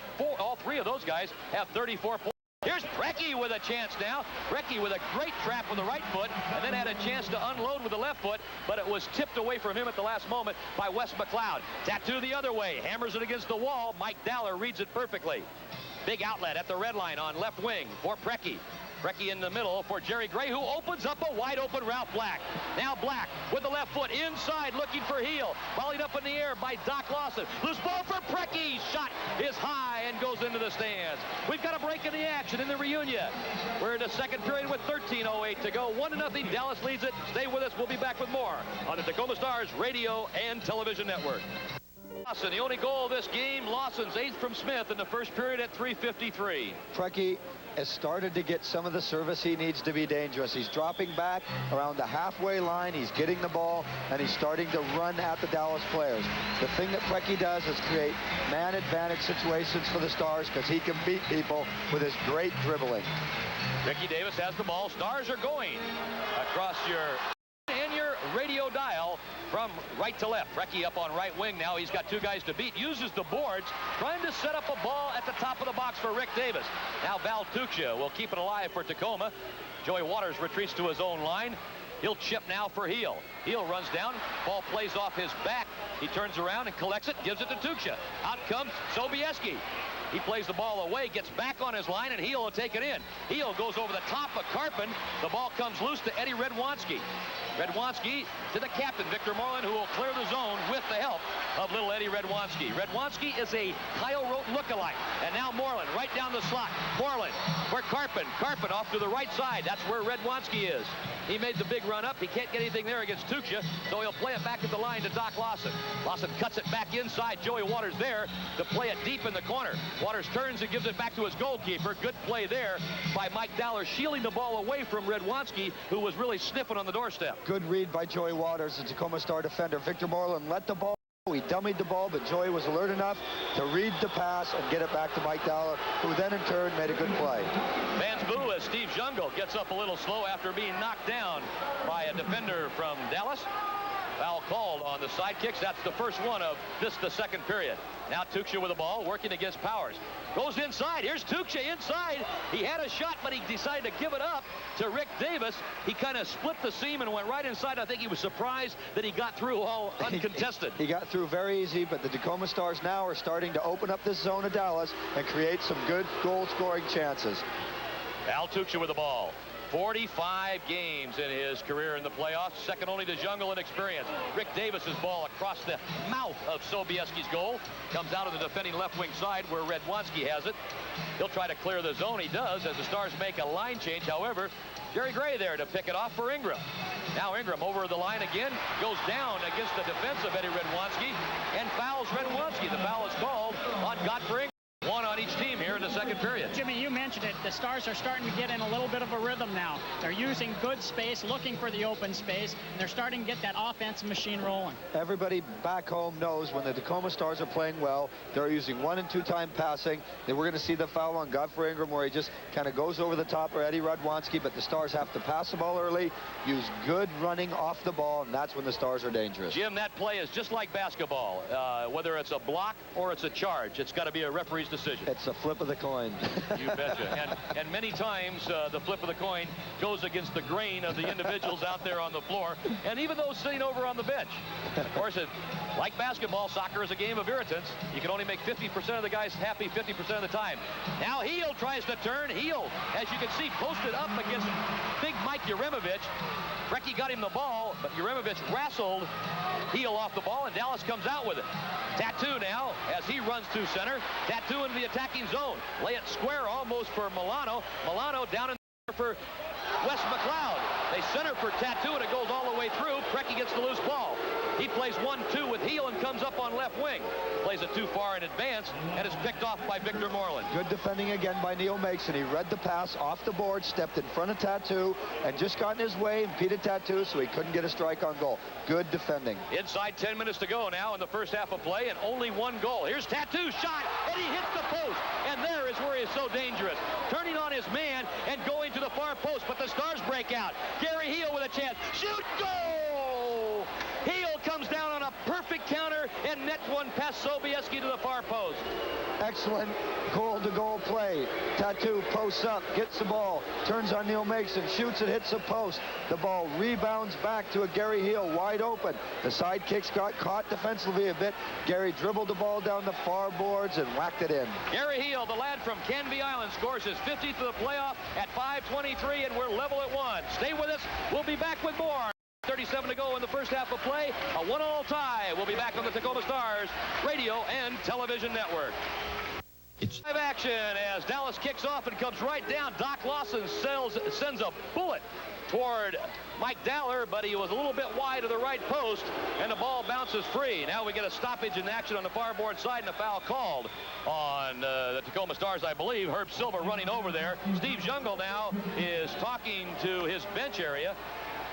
3 of those guys have 34 points. Here's Preki with a chance now. Preki with a great trap with the right foot, and then had a chance to unload with the left foot, but it was tipped away from him at the last moment by Wes McLeod. Tattoo the other way, hammers it against the wall. Mike Daller reads it perfectly. Big outlet at the red line on left wing for Preki. Preki in the middle for Jerry Gray, who opens up a wide open Ralph Black. Now Black with the left foot inside, looking for Heel. Volleyed up in the air by Doc Lawson. Loose ball for Preki. Shot is high and goes into the stands. We've got a break in the action in the reunion. We're in the second period with 13:08 to go. 1-0. Dallas leads it. Stay with us. We'll be back with more on the Tacoma Stars radio and television network. Lawson, the only goal of this game, Lawson's 8th from Smith in the first period at 3:53. Preki has started to get some of the service he needs to be dangerous. He's dropping back around the halfway line. He's getting the ball, and he's starting to run at the Dallas players. The thing that Preki does is create man advantage situations for the Stars because he can beat people with his great dribbling. Ricky Davis has the ball. Stars are going across your radio dial from right to left. Preki up on right wing now. He's got 2 guys to beat. Uses the boards, trying to set up a ball at the top of the box for Rick Davis. Now Val Tuccia will keep it alive for Tacoma. Joey Waters retreats to his own line. He'll chip now for Heel. Heel runs down. Ball plays off his back. He turns around and collects it, gives it to Tuccia. Out comes Sobieski. He plays the ball away, gets back on his line, and Heel will take it in. Heel goes over the top of Karpin. The ball comes loose to Eddie Redwanski. Redwanski to the captain, Victor Moreland, who will clear the zone with the help of little Eddie Redwanski. Redwanski is a Kyle Rote lookalike. And now Moreland right down the slot. Moreland for Karpin. Karpin off to the right side. That's where Redwanski is. He made the big run up. He can't get anything there against Tuccia, so he'll play it back at the line to Doc Lawson. Lawson cuts it back inside. Joey Waters there to play it deep in the corner. Waters turns and gives it back to his goalkeeper. Good play there by Mike Daller, shielding the ball away from Redwanski, who was really sniffing on the doorstep. Good read by Joey Waters, the Tacoma Star defender. Victor Moreland let the ball. He dummied the ball, but Joey was alert enough to read the pass and get it back to Mike Daller, who then in turn made a good play. Fans boo as Steve Jungle gets up a little slow after being knocked down by a defender from Dallas. Foul called on the Sidekicks. That's the first one of the second period. Now Tuccia with the ball, working against Powers. Goes inside. Here's Tuccia inside. He had a shot, but he decided to give it up to Rick Davis. He kind of split the seam and went right inside. I think he was surprised that he got through all uncontested. He got through very easy, but the Tacoma Stars now are starting to open up this zone of Dallas and create some good goal-scoring chances. Al Tuccia with the ball. 45 games in his career in the playoffs, second only to Jungle in experience. Rick Davis's ball across the mouth of Sobieski's goal. Comes out of the defending left wing side where Redwanski has it. He'll try to clear the zone. He does as the Stars make a line change. However, Jerry Gray there to pick it off for Ingram. Now Ingram over the line again, goes down against the defense of Eddie Redwanski and fouls Redwanski. The foul is called on Godfrey Ingram. One on each team here in the second period. Jimmy, you mentioned it. The Stars are starting to get in a little bit of a rhythm now. They're using good space, looking for the open space, and they're starting to get that offensive machine rolling. Everybody back home knows when the Tacoma Stars are playing well, they're using 1- and 2-time passing. Then we're going to see the foul on Godfrey Ingram where he just kind of goes over the top of Eddie Redwanski, but the Stars have to pass the ball early, use good running off the ball, and that's when the Stars are dangerous. Jim, that play is just like basketball. Whether it's a block or it's a charge, it's got to be a referee's decision. It's a flip of the coin. You betcha. And many times the flip of the coin goes against the grain of the individuals out there on the floor, and even those sitting over on the bench. Of course, like basketball, soccer is a game of irritants. You can only make 50% of the guys happy 50% of the time. Now Heel tries to turn. Heel, as you can see, posted up against big Mike Mike Yurimovich. Brecky got him the ball, but Yurimovich wrestled Heel off the ball, and Dallas comes out with it. Tattoo now, as he runs through center. Tattoo into the attacking zone. Lay it square almost for Milano. Milano down in the for Wes McLeod. They center for Tattoo, and it goes all the way through. Brecky gets the loose ball. He plays 1-2 with Heel and comes up on left wing. Plays it too far in advance and is picked off by Victor Moreland. Good defending again by Neil Mason. He read the pass off the board, stepped in front of Tattoo, and just got in his way, impeded Tattoo, so he couldn't get a strike on goal. Good defending. Inside 10 minutes to go now in the first half of play, and only one goal. Here's Tattoo, shot, and he hits the post. And there is where he is so dangerous. Turning on his man and going to the far post, but the Stars break out. Gary Heel with a chance. Shoot, goal! Heel comes down on a perfect counter and nets one past Sobieski to the far post. Excellent goal-to-goal play. Tattoo posts up, gets the ball, turns on Neil Mason, shoots it, hits the post. The ball rebounds back to a Gary Heel wide open. The Sidekicks got caught defensively a bit. Gary dribbled the ball down the far boards and whacked it in. Gary Heel, the lad from Canby Island, scores his 50th of the playoff at 5:23, and we're level at 1. Stay with us. We'll be back with more. 37 to go in the first half of play. A 1-1 tie. We'll be back on the Tacoma Stars radio and television network. It's live action as Dallas kicks off and comes right down. Doc Lawson sends a bullet toward Mike Dowler, but he was a little bit wide of the right post, and the ball bounces free. Now we get a stoppage in action on the far board side and a foul called on the Tacoma Stars, I believe. Herb Silva running over there. Steve Jungle now is talking to his bench area.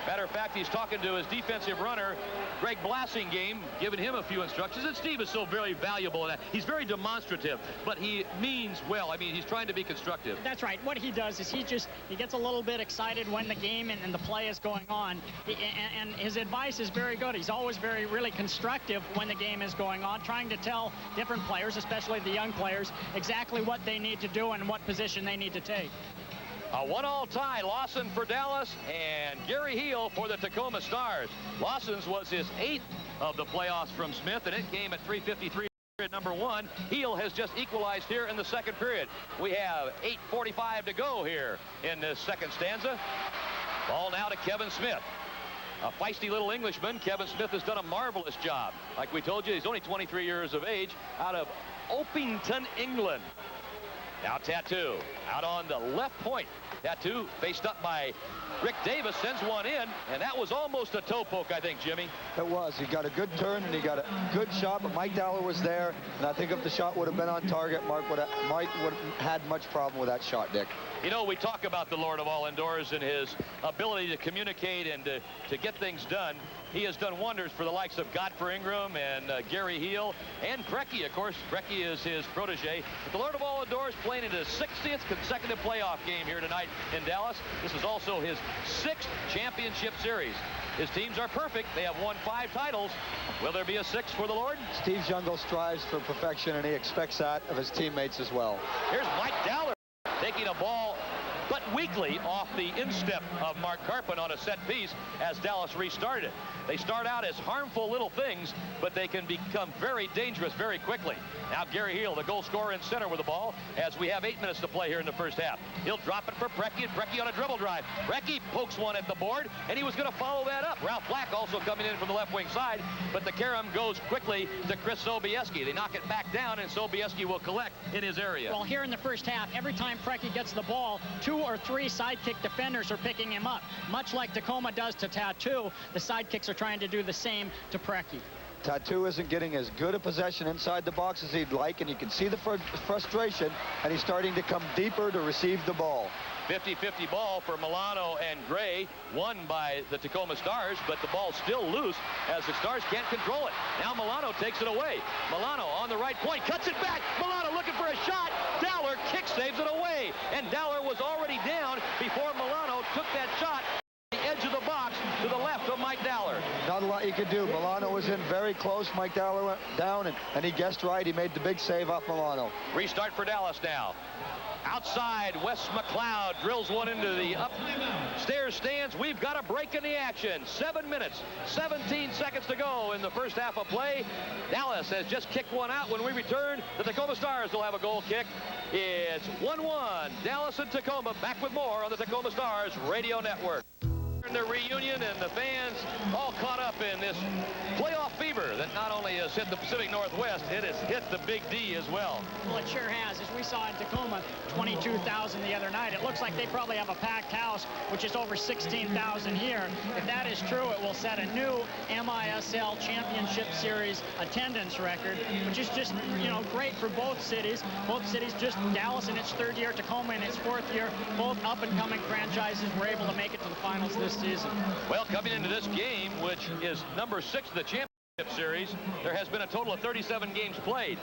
Matter of fact, he's talking to his defensive runner, Greg Blassingame, giving him a few instructions. And Steve is so very valuable in that. He's very demonstrative, but he means well. I mean, he's trying to be constructive. That's right. What he does is he gets a little bit excited when the game and the play is going on. And his advice is very good. He's always really constructive when the game is going on, trying to tell different players, especially the young players, exactly what they need to do and what position they need to take. A 1-1 tie, Lawson for Dallas and Gary Heel for the Tacoma Stars. Lawson's was his 8th of the playoffs from Smith, and it came at 3:53 at number 1. Heel has just equalized here in the second period. We have 8:45 to go here in this second stanza. Ball now to Kevin Smith. A feisty little Englishman. Kevin Smith has done a marvelous job. Like we told you, he's only 23 years of age, out of Opington, England. Now Tattoo out on the left point. Tattoo faced up by Rick Davis, sends one in, and that was almost a toe poke, I think, Jimmy. It was. He got a good turn and he got a good shot, but Mike Dowler was there, and I think if the shot would have been on target, Mike would have had much problem with that shot, Dick. You know, we talk about the Lord of all indoors and his ability to communicate and to get things done. He has done wonders for the likes of Godfrey Ingram and Gary Heel and Brecky. Of course, Brecky is his protege. But the Lord of all indoors playing in his 60th consecutive playoff game here tonight in Dallas. This is also his 6th championship series. His teams are perfect. They have won 5 titles. Will there be a 6th for the Lord? Steve Jungle strives for perfection, and he expects that of his teammates as well. Here's Mike Dowler taking a ball but weakly off the instep of Mark Carpin on a set piece as Dallas restarted it. They start out as harmful little things, but they can become very dangerous very quickly. Now Gary Heel, the goal scorer in center with the ball, as we have 8 minutes to play here in the first half. He'll drop it for Brecky, and Brecky on a dribble drive. Brecky pokes one at the board, and he was going to follow that up. Ralph Black also coming in from the left wing side, but the carom goes quickly to Chris Sobieski. They knock it back down, and Sobieski will collect in his area. Well, here in the first half, every time Brecky gets the ball, 2 or 3 sidekick defenders are picking him up. Much like Tacoma does to Tattoo, the sidekicks are trying to do the same to Brecky. Tattoo isn't getting as good a possession inside the box as he'd like, and you can see the frustration, and he's starting to come deeper to receive the ball. 50-50 ball for Milano and Gray, won by the Tacoma Stars, but the ball's still loose as the Stars can't control it. Now Milano takes it away. Milano on the right point, cuts it back. Milano looking for a shot. Dowler kick saves it away, and Dowler was already down before Milano took that shot. The edge of the box to the left of Mike Dowler. Not a lot you could do. Milano was in very close. Mike Dowler went down, and he guessed right. He made the big save off Milano. Restart for Dallas now. Outside, Wes McLeod drills one into the upstairs stands. We've got a break in the action. 7 minutes, 17 seconds to go in the first half of play. Dallas has just kicked one out. When we return, the Tacoma Stars will have a goal kick. It's 1-1. Dallas and Tacoma. Back with more on the Tacoma Stars Radio Network. The reunion and the fans all caught up in this playoff fever that not only has hit the Pacific Northwest, it has hit the Big D as well. Well, it sure has. As we saw in Tacoma, 22,000 the other night. It looks like they probably have a packed house, which is over 16,000 here. If that is true, it will set a new MISL Championship Series attendance record, which is just, you know, great for both cities. Both cities, just Dallas in its third year, Tacoma in its fourth year, both up-and-coming franchises were able to make it to the finals this season. Well, coming into this game, which is number 6 of the championship series, there has been a total of 37 games played.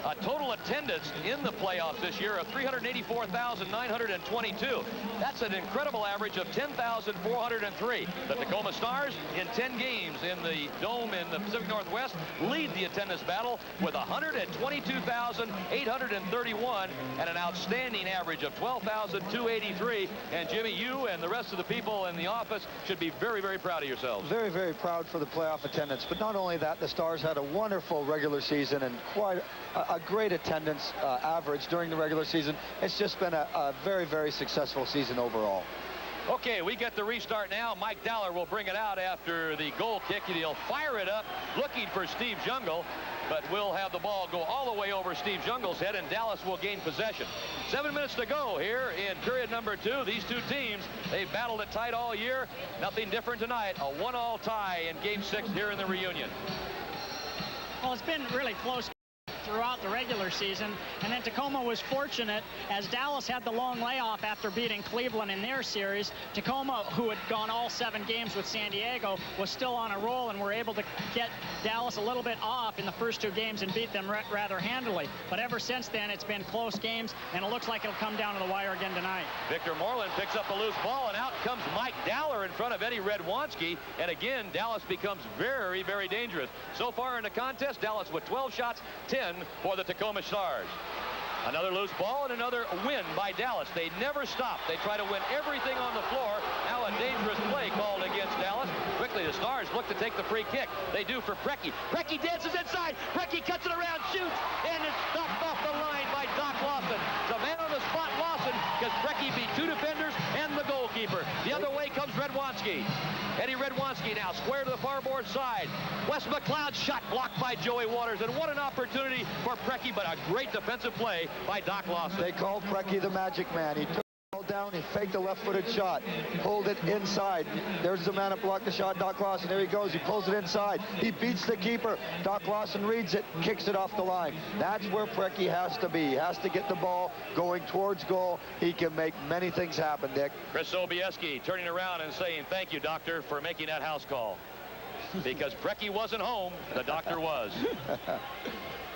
A total attendance in the playoffs this year of 384,922. That's an incredible average of 10,403. The Tacoma Stars, in 10 games in the Dome in the Pacific Northwest, lead the attendance battle with 122,831 and an outstanding average of 12,283. And Jimmy, you and the rest of the people in the office should be very, very proud of yourselves. Very, very proud for the playoff attendance. But not only that, the Stars had a wonderful regular season and quite a great attendance average during the regular season. It's just been a very, very successful season overall. Okay, we get the restart now. Mike Dowler will bring it out after the goal kick, and he'll fire it up looking for Steve Jungle, but we'll have the ball go all the way over Steve Jungle's head, and Dallas will gain possession. 7 minutes to go here in period number 2. These two teams, they've battled it tight all year. Nothing different tonight. A 1-1 tie in Game 6 here in the reunion. Well, it's been really close throughout the regular season, and then Tacoma was fortunate as Dallas had the long layoff after beating Cleveland in their series. Tacoma, who had gone all 7 games with San Diego, was still on a roll and were able to get Dallas a little bit off in the first 2 games and beat them rather handily. But ever since then, it's been close games, and it looks like it'll come down to the wire again tonight. Victor Moreland picks up a loose ball, and out comes Mike Dowler in front of Eddie Redwanski, and again, Dallas becomes very, very dangerous. So far in the contest, Dallas with 12 shots, 10 for the Tacoma Stars. Another loose ball and another win by Dallas. They never stop. They try to win everything on the floor. Now a dangerous play called against Dallas. Quickly, the Stars look to take the free kick. They do for Preki. Preki dances inside. Preki cuts it around, shoots, and it's stopped off the line by Doc Lawson. The man on the spot, Lawson, because Preki beat 2 defenders and the goalkeeper. The other way comes Redwanski. Eddie Redwanski now square to the far board side. Wes McLeod shot blocked by Joey Waters, and what an opportunity for Preki, but a great defensive play by Doc Lawson. They called Preki the magic man. He took the ball down, he faked a left-footed shot, pulled it inside. There's the man that blocked the shot, Doc Lawson. There he goes, he pulls it inside. He beats the keeper. Doc Lawson reads it, kicks it off the line. That's where Preki has to be. He has to get the ball going towards goal. He can make many things happen, Dick. Chris Sobieski turning around and saying, thank you, doctor, for making that house call. Because Preki wasn't home, the doctor was.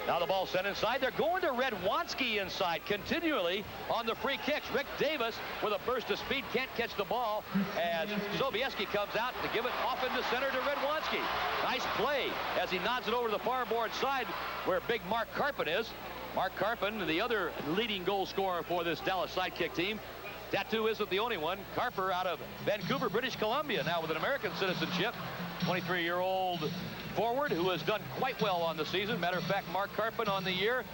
Now the ball sent inside. They're going to Redwanski inside continually on the free kicks. Rick Davis with a burst of speed can't catch the ball as Sobieski comes out to give it off into center to Redwanski. Nice play as he nods it over to the far board side where big Mark Carpin is. Mark Carpin, the other leading goal scorer for this Dallas Sidekick team. Tattoo isn't the only one. Carper out of Vancouver, British Columbia, now with an American citizenship. 23-year-old forward who has done quite well on the season. Matter of fact, Mark Carpin on the year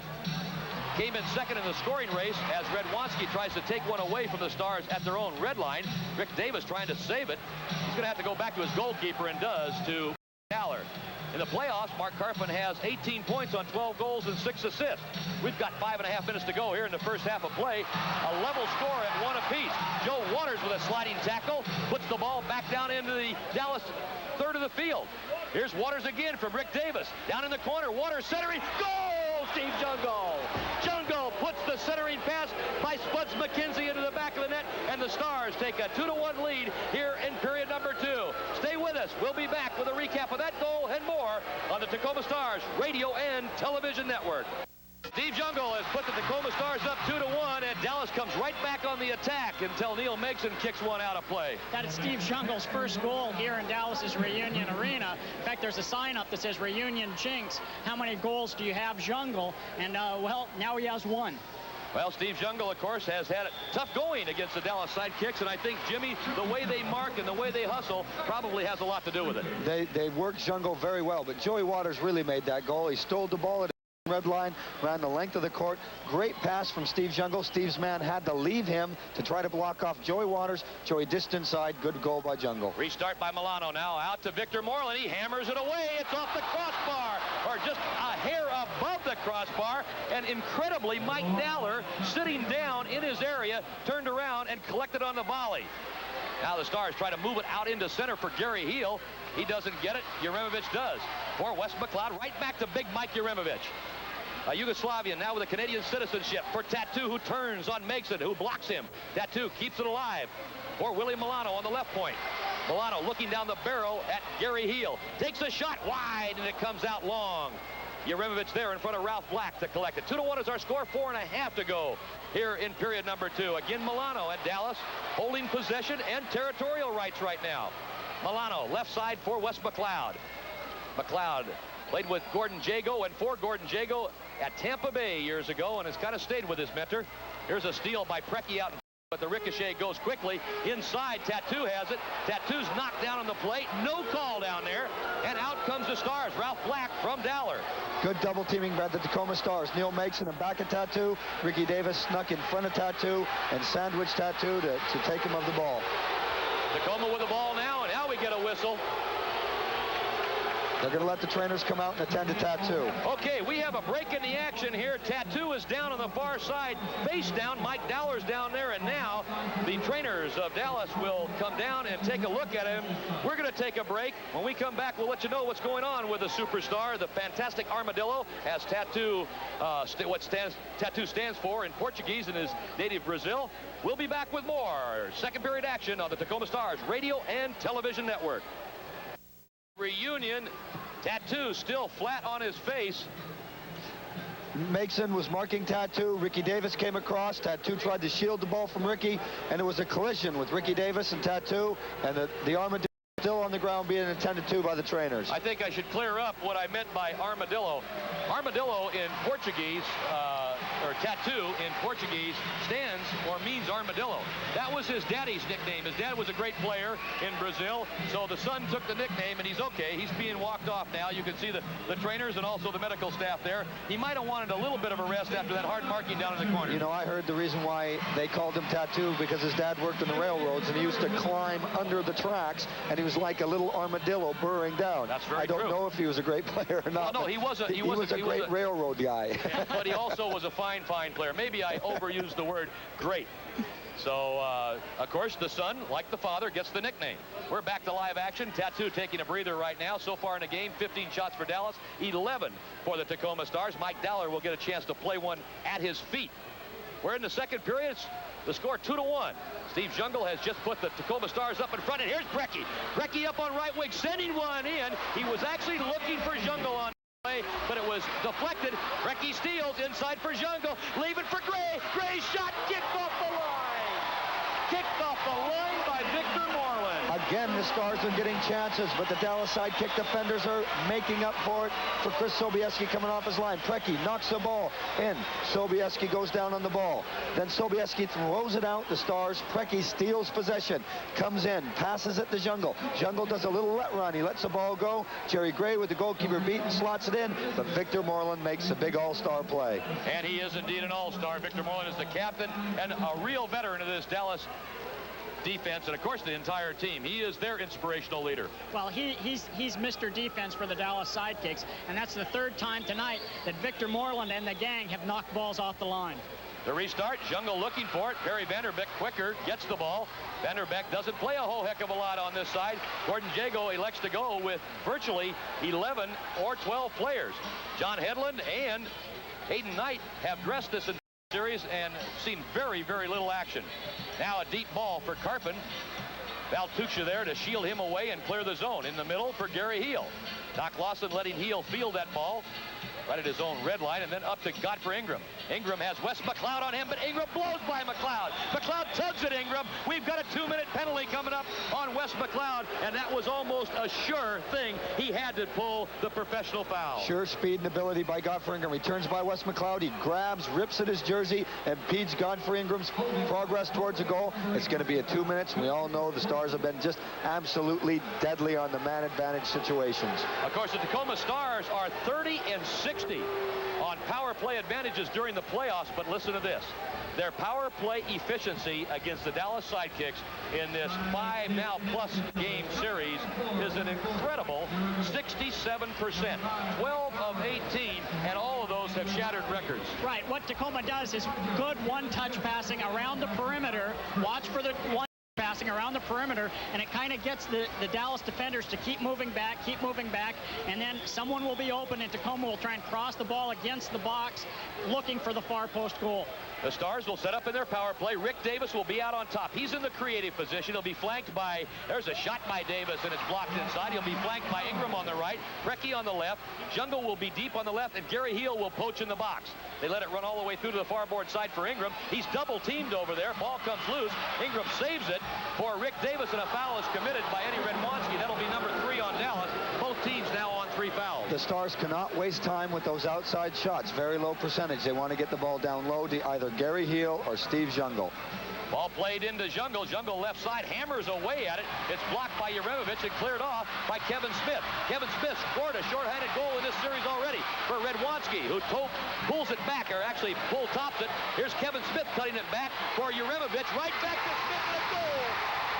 came in second in the scoring race as Redwanski tries to take one away from the Stars at their own red line. Rick Davis trying to save it. He's going to have to go back to his goalkeeper and does to Dowler. In the playoffs, Mark Carpin has 18 points on 12 goals and 6 assists. We've got 5.5 minutes to go here in the first half of play. A level score at 1 apiece. Joe Waters with a sliding tackle puts the ball back down into the Dallas third of the field. Here's Waters again from Rick Davis. Down in the corner, Waters centering. Goal! Steve Jungle. Jungle puts the centering pass by Spuds McKenzie into the back of the net, and the Stars take a 2-1 lead here in period number 2. Stay with us. We'll be back with a recap of that goal and more on the Tacoma Stars Radio and Television Network. Steve Jungle has put the Tacoma Stars up 2-1, and Dallas comes right back on the attack until Neil Megson kicks one out of play. That is Steve Jungle's first goal here in Dallas's Reunion Arena. In fact, there's a sign up that says Reunion Jinx. How many goals do you have, Jungle? And, well, now he has 1. Well, Steve Jungle, of course, has had it tough going against the Dallas Sidekicks, and I think, Jimmy, the way they mark and the way they hustle probably has a lot to do with it. They worked Jungle very well, but Joey Waters really made that goal. He stole the ball at the red line, ran the length of the court. Great pass from Steve Jungle. Steve's man had to leave him to try to block off Joey Waters. Joey distant inside. Good goal by Jungle. Restart by Milano now. Out to Victor Moreland. He hammers it away. It's off the crossbar, or just a hair above the crossbar. And incredibly, Mike Daller, sitting down in his area, turned around and collected on the volley. Now the Stars try to move it out into center for Gary Heel. He doesn't get it. Uremovic does. For Wes McLeod, right back to big Mike Uremovic. A Yugoslavian now with a Canadian citizenship for Tattoo, who turns on Megson, who blocks him. Tattoo keeps it alive for Willie Milano on the left point. Milano looking down the barrel at Gary Heel. Takes a shot wide, and it comes out long. Uremovic there in front of Ralph Black to collect it. 2-1 is our score. 4.5 to go here in period number 2. Again, Milano at Dallas, holding possession and territorial rights right now. Milano, left side for Wes McLeod. McLeod played with Gordon Jago and for Gordon Jago at Tampa Bay years ago, and has kind of stayed with his mentor. Here's a steal by Preki out, but the ricochet goes quickly inside. Tattoo has it. Tattoo's knocked down on the plate. No call down there, and out comes the Stars. Ralph Black from Daller. Good double teaming by the Tacoma Stars. Neil Megson and back at Tattoo. Ricky Davis snuck in front of Tattoo and sandwiched Tattoo to take him of the ball. Tacoma with the ball now, and now we get a whistle. They're going to let the trainers come out and attend to Tattoo. Okay, we have a break in the action here. Tattoo is down on the far side, face down. Mike Daller's down there, and now the trainers of Dallas will come down and take a look at him. We're going to take a break. When we come back, we'll let you know what's going on with the superstar, the fantastic Armadillo, as Tattoo, Tattoo stands for in Portuguese in his native Brazil. We'll be back with more second period action on the Tacoma Stars radio and television network. Reunion. Tattoo still flat on his face. Megson was marking Tattoo. Ricky Davis came across. Tattoo tried to shield the ball from Ricky, and it was a collision with Ricky Davis and Tattoo, and the Armadillo still on the ground being attended to by the trainers. I think I should clear up what I meant by Armadillo. Armadillo in Portuguese, or Tattoo in Portuguese, stands or means armadillo. That was his daddy's nickname. His dad was a great player in Brazil, so the son took the nickname, and he's okay. He's being walked off now. You can see the trainers and also the medical staff there. He might have wanted a little bit of a rest after that hard marking down in the corner. You know, I heard the reason why they called him Tattoo, because his dad worked on the railroads, and he used to climb under the tracks, and he was like a little armadillo burrowing down. That's very I don't true. know if he was a great player or not. Well, no, he was a great railroad guy. But he also was a fine player. Maybe I overused the word great. So, of course, the son, like the father, gets the nickname. We're back to live action. Tattoo taking a breather right now. So far in the game, 15 shots for Dallas, 11 for the Tacoma Stars. Mike Daller will get a chance to play one at his feet. We're in the second period. The score 2-1. Steve Jungle has just put the Tacoma Stars up in front, and here's Preki. Preki up on right wing, sending one in. He was actually looking for Jungle on play, but it was deflected. Preki steals inside for Jungle. Leave it for Gray. Gray's shot kicked off the line. Kicked off the line by Victor Moreland. Again, the Stars are getting chances, but the Dallas Sidekick defenders are making up for it for Chris Sobieski coming off his line. Preki knocks the ball in. Sobieski goes down on the ball. Then Sobieski throws it out. The Stars, Preki steals possession, comes in, passes it to Jungle. Jungle does a little let run. He lets the ball go. Jerry Gray with the goalkeeper beaten slots it in, but Victor Moreland makes a big all-star play. And he is indeed an all-star. Victor Moreland is the captain and a real veteran of this Dallas defense, and of course the entire team. He is their inspirational leader. Well, he's Mr. Defense for the Dallas Sidekicks, and that's the third time tonight that Victor Moreland and the gang have knocked balls off the line. The restart, Jungle looking for it. Perry Vanderbeek quicker, gets the ball. Vanderbeek doesn't play a whole heck of a lot on this side. Gordon Jago elects to go with virtually 11 or 12 players. John Hedlund and Hayden Knight have dressed this series and seen very, very little action. Now a deep ball for Carpin. Valtuccia there to shield him away and clear the zone. In the middle for Gary Heel. Doc Lawson letting Heel field that ball right at his own red line, and then up to Godfrey Ingram. Ingram has Wes McLeod on him, but Ingram blows by McLeod. McLeod tugs at Ingram. We've got a 2-minute penalty coming up on Wes McLeod, and that was almost a sure thing. He had to pull the professional foul. Sure speed and ability by Godfrey Ingram. He turns by Wes McLeod. He grabs, rips at his jersey, and impedes Godfrey Ingram's progress towards a goal. It's going to be a 2 minutes. We all know the Stars have been just absolutely deadly on the man advantage situations. Of course, the Tacoma Stars are 30 and 60 on power play advantages during the playoffs, but listen to this. Their power play efficiency against the Dallas Sidekicks in this 5-now-plus game series is an incredible 67%. 12 of 18, and all of those have shattered records. Right. What Tacoma does is good one-touch passing around the perimeter. Watch for the one passing around the perimeter, and it kind of gets the Dallas defenders to keep moving back, and then someone will be open, and Tacoma will try and cross the ball against the box, looking for the far post goal. The Stars will set up in their power play. Rick Davis will be out on top. He's in the creative position. He'll be flanked by, there's a shot by Davis, and it's blocked inside. He'll be flanked by Ingram on the right, Preki on the left. Jungle will be deep on the left, and Gary Heel will poach in the box. They let it run all the way through to the far board side for Ingram. He's double teamed over there. Ball comes loose. Ingram saves it for Rick Davis, and a foul is committed by Eddie Redwanski. That'll be number 3 on Dallas. Both teams now on 3 fouls. The Stars cannot waste time with those outside shots. Very low percentage. They want to get the ball down low to either Gary Heel or Steve Jungle. Ball played into Jungle. Jungle left side, hammers away at it. It's blocked by Uremovich and cleared off by Kevin Smith. Kevin Smith scored a shorthanded goal in this series already for Redwanski, who pulls it back, or actually tops it. Here's Kevin Smith cutting it back for Uremovich. Right back to Smith, and a goal.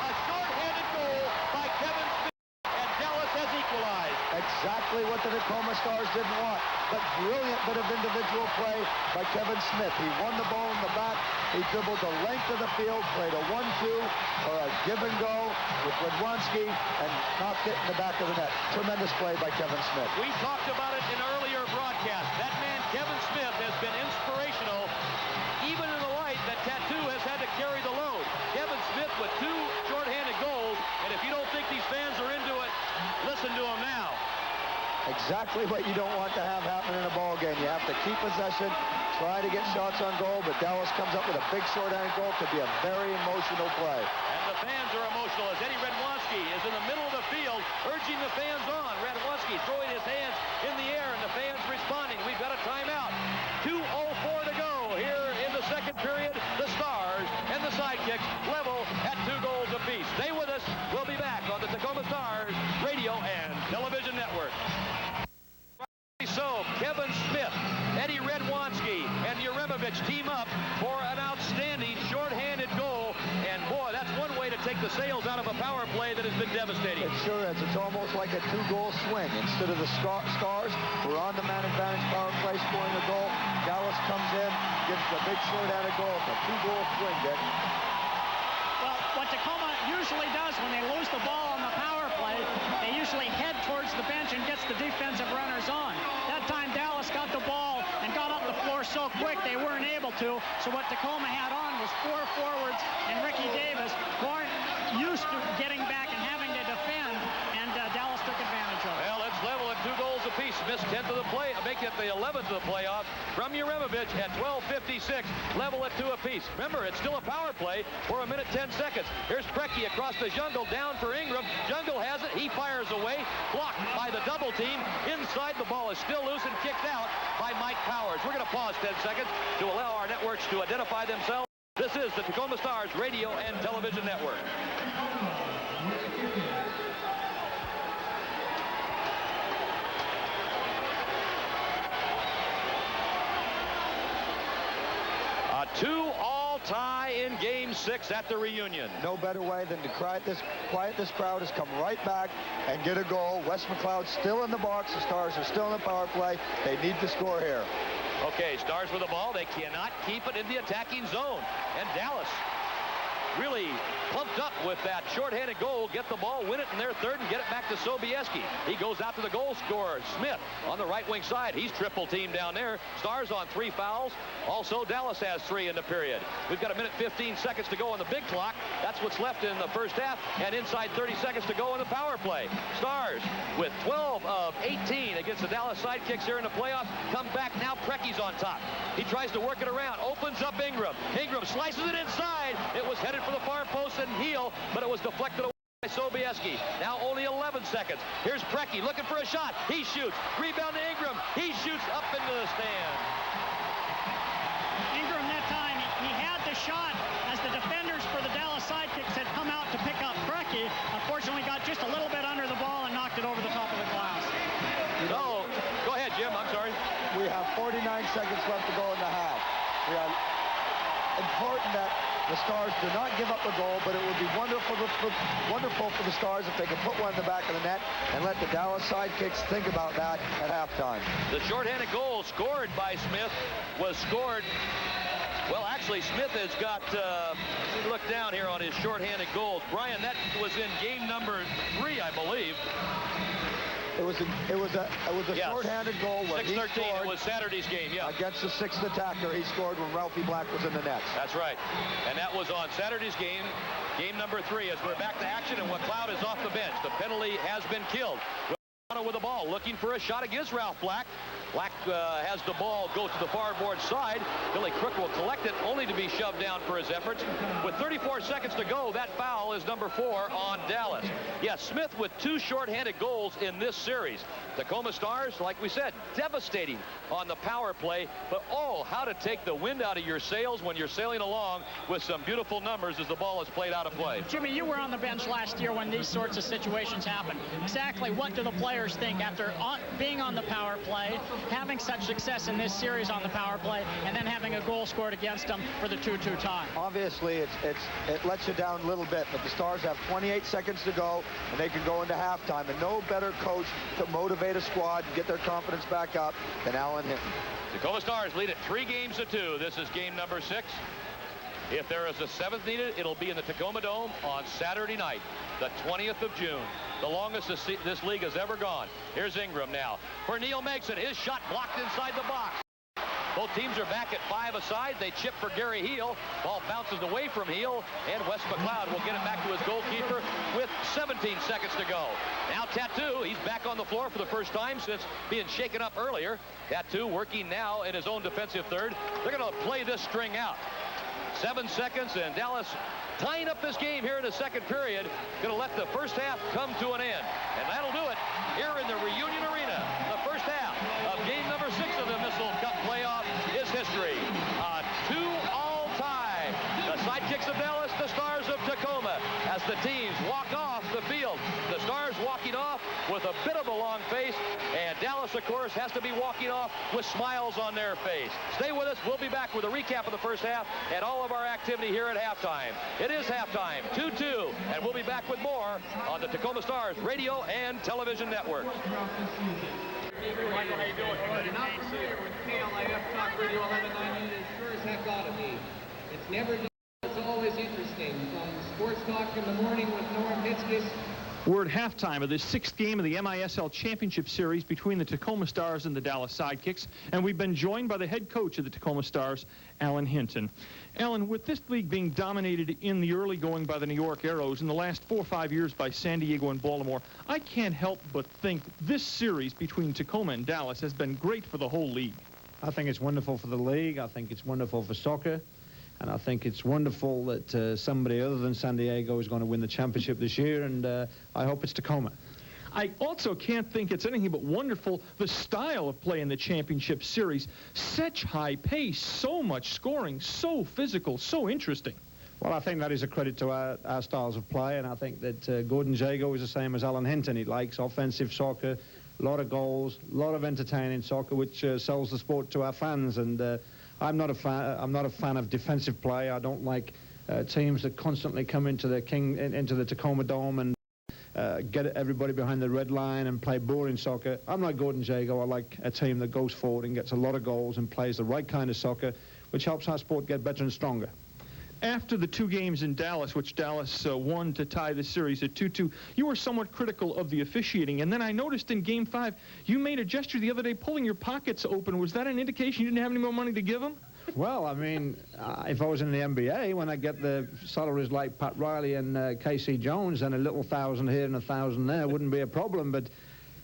A shorthanded goal by Kevin Smith, and Dallas has equalized. Exactly what the Tacoma Stars didn't want, but brilliant bit of individual play by Kevin Smith. He won the ball in the back. He dribbled the length of the field, played a 1-2 or a give and go with Redwanski, and knocked it in the back of the net. Tremendous play by Kevin Smith. We talked about it in earlier broadcasts. That man, Kevin Smith, has been inspirational, even in the light that Tattoo has had to carry the load. Kevin Smith with 2 shorthanded goals, and if you don't think these fans are into it, listen to him now. Exactly what you don't want to have happen in a ball game. You have to keep possession, try to get shots on goal, but Dallas comes up with a big short-handed goal. Could be a very emotional play. And the fans are emotional as Eddie Redwanski is in the middle of the field, urging the fans on. Redwanski throwing his hands in the air, and the fans responding. We've got a timeout. 2:04 to go here in the second period. The Stars and the Sidekicks level at 2 goals apiece. Stay with us. We'll be back on the Tacoma Stars Radio and Television Network. So Kevin Smith, Eddie Redwanski, and Uremovich team up for an outstanding shorthanded goal. And boy, that's one way to take the sails out of a power play that has been devastating. It sure is. It's almost like a 2-goal swing. Instead of the Stars, we're on the man advantage power play, scoring a goal. Dallas comes in, gives the big shorthanded goal. It's a 2-goal swing, Dick. Well, what Tacoma usually does when they lose the ball on the power play, they usually head towards the bench and gets the defensive runners on. That time Dallas got the ball and got up the floor so quick they weren't able to. So what Tacoma had on was 4 forwards and Ricky Davis, who aren't used to getting back and having to defend, and Dallas took advantage of it. Well, it's level at 2 goals apiece. Missed 10th of the play, make it the 11th of the playoffs from Uremovich at 12:56. Level at 2 apiece. Remember, it's still a power play for 1 minute 10 seconds. Here's Preki across the Jungle, down for Ingram. Jungle has it. He fires away, blocked by the double team. Inside, the ball is still loose and kicked out by Mike Powers. We're going to pause 10 seconds to allow our networks to identify themselves. This is the Tacoma Stars Radio and Television Network. A 2-all tie in Game 6 at the reunion. No better way than to quiet this crowd is come right back and get a goal. Wes McLeod still in the box. The Stars are still in the power play. They need to score here. Okay, Stars with the ball. They cannot keep it in the attacking zone. And Dallas really pumped up with that shorthanded goal, get the ball, win it in their third, and get it back to Sobieski. He goes out to the goal scorer, Smith, on the right wing side. He's triple teamed down there. Stars on 3 fouls. Also, Dallas has 3 in the period. We've got 1:15 seconds to go on the big clock. That's what's left in the first half, and inside 30 seconds to go on the power play. Stars with 12 of 18 against the Dallas Sidekicks here in the playoffs. Come back now. Precky's on top. He tries to work it around. Opens up Ingram. Ingram slices it inside. It was headed for the far post and heel, but it was deflected away by Sobieski. Now only 11 seconds. Here's Precky looking for a shot. He shoots. Rebound to Ingram. He shoots up into the stand. Ingram that time, he had the shot as the defenders for the Dallas Sidekicks had come out to pick up Precky. Unfortunately, got just a little bit under the ball and knocked it over the top of the glass. No, go ahead, Jim. I'm sorry. We have 49 seconds left to go in the half. We are important that the Stars do not give up a goal, but it would be wonderful for the Stars if they could put one in the back of the net and let the Dallas Sidekicks think about that at halftime. The shorthanded goal scored by Smith was scored. Well, actually, Smith has got, look down here on his shorthanded goals. Brian, that was in game number 3, I believe. It was a Yes. Shorthanded goal where he 6-13. scored It was Saturday's game, yeah. against the 6th attacker. He scored when Ralphie Black was in the nets. That's right. And that was on Saturday's game, game number 3, as we're back to action, and McLeod is off the bench. The penalty has been killed. With the ball, looking for a shot against Ralph Black. Black has the ball go to the far board side. Billy Crook will collect it, only to be shoved down for his efforts. With 34 seconds to go, that foul is number 4 on Dallas. Yes, Smith with 2 shorthanded goals in this series. Tacoma Stars, like we said, devastating on the power play, but oh, how to take the wind out of your sails when you're sailing along with some beautiful numbers as the ball is played out of play. Jimmy, you were on the bench last year when these sorts of situations happen. Exactly what do the players think after being on the power play, having such success in this series on the power play, and then having a goal scored against them for the 2-2 tie? Obviously, it lets you down a little bit, but the Stars have 28 seconds to go, and they can go into halftime, and no better coach to motivate a squad and get their confidence back up than Alan Hinton. Tacoma Stars lead it 3-2. This is game number 6. If there is a 7th needed, it'll be in the Tacoma Dome on Saturday night, the 20th of June. The longest this league has ever gone. Here's Ingram now. For Neil Megson, his shot blocked inside the box. Both teams are back at 5 aside. They chip for Gary Heel. Ball bounces away from Heel, and Wes McLeod will get it back to his goalkeeper with 17 seconds to go. Now Tattoo, he's back on the floor for the first time since being shaken up earlier. Tattoo working now in his own defensive third. They're going to play this string out. 7 seconds, and Dallas tying up this game here in the second period. Going to let the first half come to an end. And that'll do it here in the Reunion Arena. The first half of game number 6 of the MISL Cup playoff is history. A 2-all tie. The Sidekicks of Dallas, the Stars of Tacoma, as the teams walk off the field. The Stars walking off with a bit of a long face, and Dallas, of course, has to be walking off with smiles on their face. Stay with us. We'll be back with a recap of the first half and all of our activity here at halftime. It is halftime, 2-2, and we'll be back with more on the Tacoma Stars radio and television network. Michael, how you doing? Not familiar with KLIF Talk Radio 1190. It sure as heck ought to be. It's never done. It's always interesting. From Sports Talk in the morning with Norm Hitzkes. We're at halftime of the 6th game of the MISL Championship Series between the Tacoma Stars and the Dallas Sidekicks, and we've been joined by the head coach of the Tacoma Stars, Alan Hinton. Alan, with this league being dominated in the early going by the New York Arrows, in the last 4 or 5 years by San Diego and Baltimore, I can't help but think this series between Tacoma and Dallas has been great for the whole league. I think it's wonderful for the league. I think it's wonderful for soccer. And I think it's wonderful that somebody other than San Diego is going to win the championship this year, and I hope it's Tacoma. I also can't think it's anything but wonderful, the style of play in the championship series. Such high pace, so much scoring, so physical, so interesting. Well, I think that is a credit to our styles of play, and I think that Gordon Jago is the same as Alan Hinton. He likes offensive soccer, a lot of goals, a lot of entertaining soccer, which sells the sport to our fans. And I'm not a fan of defensive play. I don't like teams that constantly come into the Tacoma Dome and get everybody behind the red line and play boring soccer. I'm like Gordon Jago. I like a team that goes forward and gets a lot of goals and plays the right kind of soccer, which helps our sport get better and stronger. After the 2 games in Dallas, which Dallas won to tie the series at 2-2, you were somewhat critical of the officiating. And then I noticed in Game 5, you made a gesture the other day pulling your pockets open. Was that an indication you didn't have any more money to give them? Well, I mean, if I was in the NBA, when I get the salaries like Pat Riley and Casey Jones, then a little $1,000 here and $1,000 there wouldn't be a problem. But,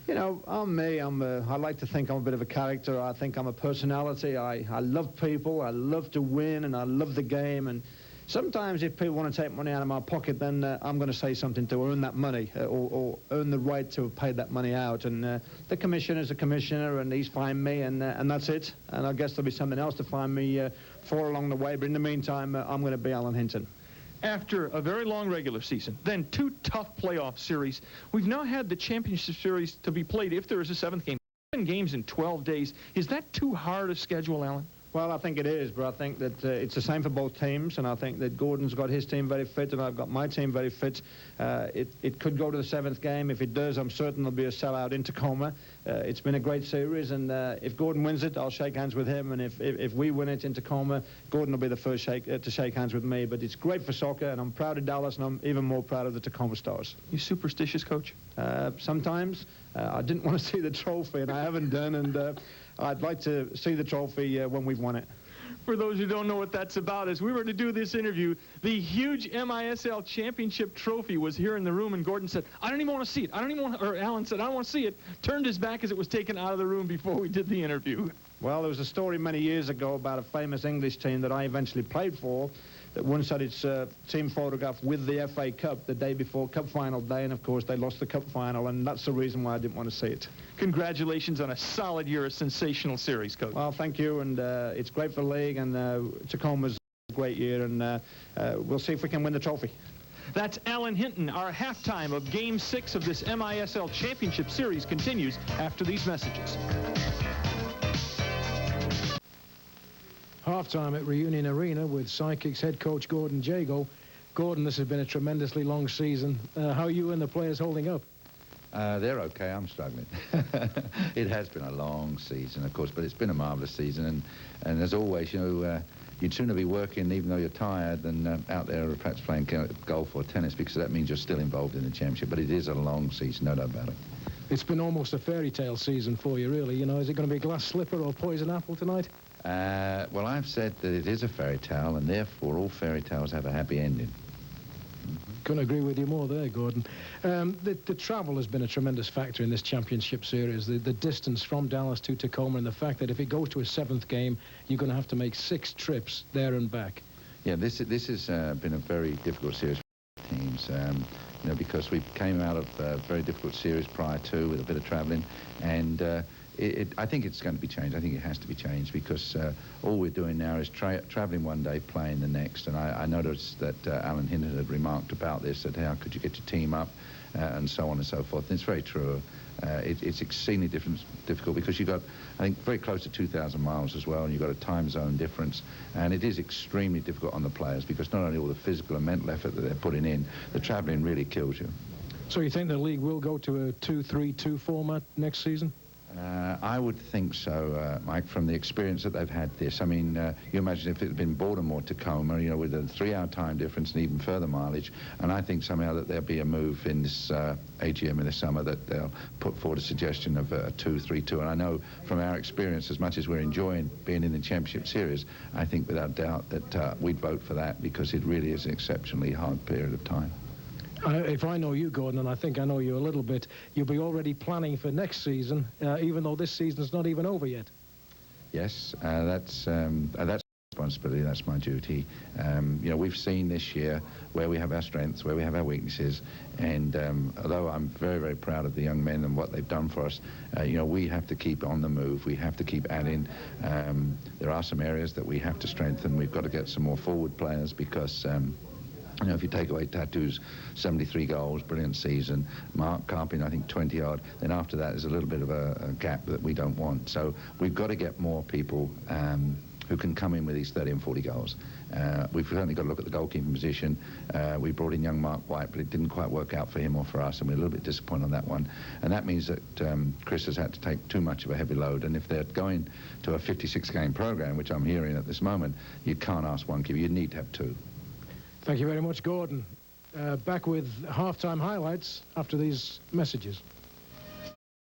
you know, I'm me. I like to think I'm a bit of a character. I think I'm a personality. I love people. I love to win, and I love the game. And sometimes if people want to take money out of my pocket, then I'm going to say something to earn that money or earn the right to have paid that money out. And the commissioner's a commissioner, and he's fined me, and that's it. And I guess there'll be something else to fine me for along the way. But in the meantime, I'm going to be Alan Hinton. After a very long regular season, then 2 tough playoff series, we've now had the championship series to be played if there is a 7th game. 7 games in 12 days. Is that too hard a schedule, Alan? Well, I think it is, but I think that it's the same for both teams, and I think that Gordon's got his team very fit, and I've got my team very fit. It could go to the 7th game. If it does, I'm certain there'll be a sellout in Tacoma. It's been a great series, and if Gordon wins it, I'll shake hands with him, and if we win it in Tacoma, Gordon will be the first to shake hands with me. But it's great for soccer, and I'm proud of Dallas, and I'm even more proud of the Tacoma Stars. You superstitious, Coach? Sometimes. I didn't want to see the trophy, and I haven't done, and I'd like to see the trophy when we've won it. For those who don't know what that's about, as we were to do this interview, the huge MISL championship trophy was here in the room, and Gordon said, I don't even want to see it. I don't even want to, or Alan said, I don't want to see it. Turned his back as it was taken out of the room before we did the interview. Well, there was a story many years ago about a famous English team that I eventually played for that once had its team photograph with the FA Cup the day before Cup final day, and of course they lost the Cup final, and that's the reason why I didn't want to see it. Congratulations on a solid year, a sensational series, Coach. Well, thank you, and it's great for the league, and Tacoma's a great year, and we'll see if we can win the trophy. That's Alan Hinton. Our halftime of Game 6 of this MISL Championship Series continues after these messages. Halftime at Reunion Arena with Sidekicks head coach Gordon Jago. Gordon, this has been a tremendously long season. How are you and the players holding up? They're okay. I'm struggling. It has been a long season, of course, but it's been a marvellous season. And as always, you know, you'd sooner be working even though you're tired than out there perhaps playing golf or tennis, because that means you're still involved in the championship. But it is a long season, no doubt about it. It's been almost a fairy tale season for you, really. You know, is it going to be glass slipper or poison apple tonight? Well, I've said that it is a fairy tale, and therefore all fairy tales have a happy ending. Couldn't agree with you more there, Gordon. The travel has been a tremendous factor in this championship series. The distance from Dallas to Tacoma, and the fact that if it goes to a 7th game, you're going to have to make 6 trips there and back. Yeah, this has been a very difficult series for teams. You know, because we came out of a very difficult series prior to with a bit of traveling, and I think it's going to be changed. I think it has to be changed, because all we're doing now is traveling one day, playing the next. And I noticed that Alan Hinton had remarked about this, that how could you get your team up and so on and so forth. And it's very true. It's exceedingly difficult because you've got, I think, very close to 2,000 miles as well, and you've got a time zone difference. And it is extremely difficult on the players, because not only all the physical and mental effort that they're putting in, the traveling really kills you. So you think the league will go to a 2-3-2 format next season? I would think so, Mike, from the experience that they've had this. I mean, you imagine if it had been Baltimore, Tacoma, you know, with a 3-hour time difference and even further mileage, and I think somehow that there'll be a move in this AGM in the summer that they'll put forward a suggestion of a 2-3-2. And I know from our experience, as much as we're enjoying being in the Championship Series, I think without doubt that we'd vote for that, because it really is an exceptionally hard period of time. If I know you, Gordon, and I think I know you a little bit, you'll be already planning for next season, even though this season's not even over yet. Yes, that's responsibility. That's my duty. You know, we've seen this year where we have our strengths, where we have our weaknesses, and although I'm very, very proud of the young men and what they've done for us, you know, we have to keep on the move. We have to keep adding. There are some areas that we have to strengthen. We've got to get some more forward players, because you know, if you take away Tattoo's 73 goals, brilliant season, Mark Carpin, I think 20-odd, then after that there's a little bit of a gap that we don't want. So we've got to get more people who can come in with these 30 and 40 goals. We've certainly got to look at the goalkeeping position. We brought in young Mark White, but it didn't quite work out for him or for us, and we're a little bit disappointed on that one. And that means that Chris has had to take too much of a heavy load, and if they're going to a 56-game program, which I'm hearing at this moment, you can't ask one keeper, you need to have 2. Thank you very much, Gordon. Back with halftime highlights after these messages.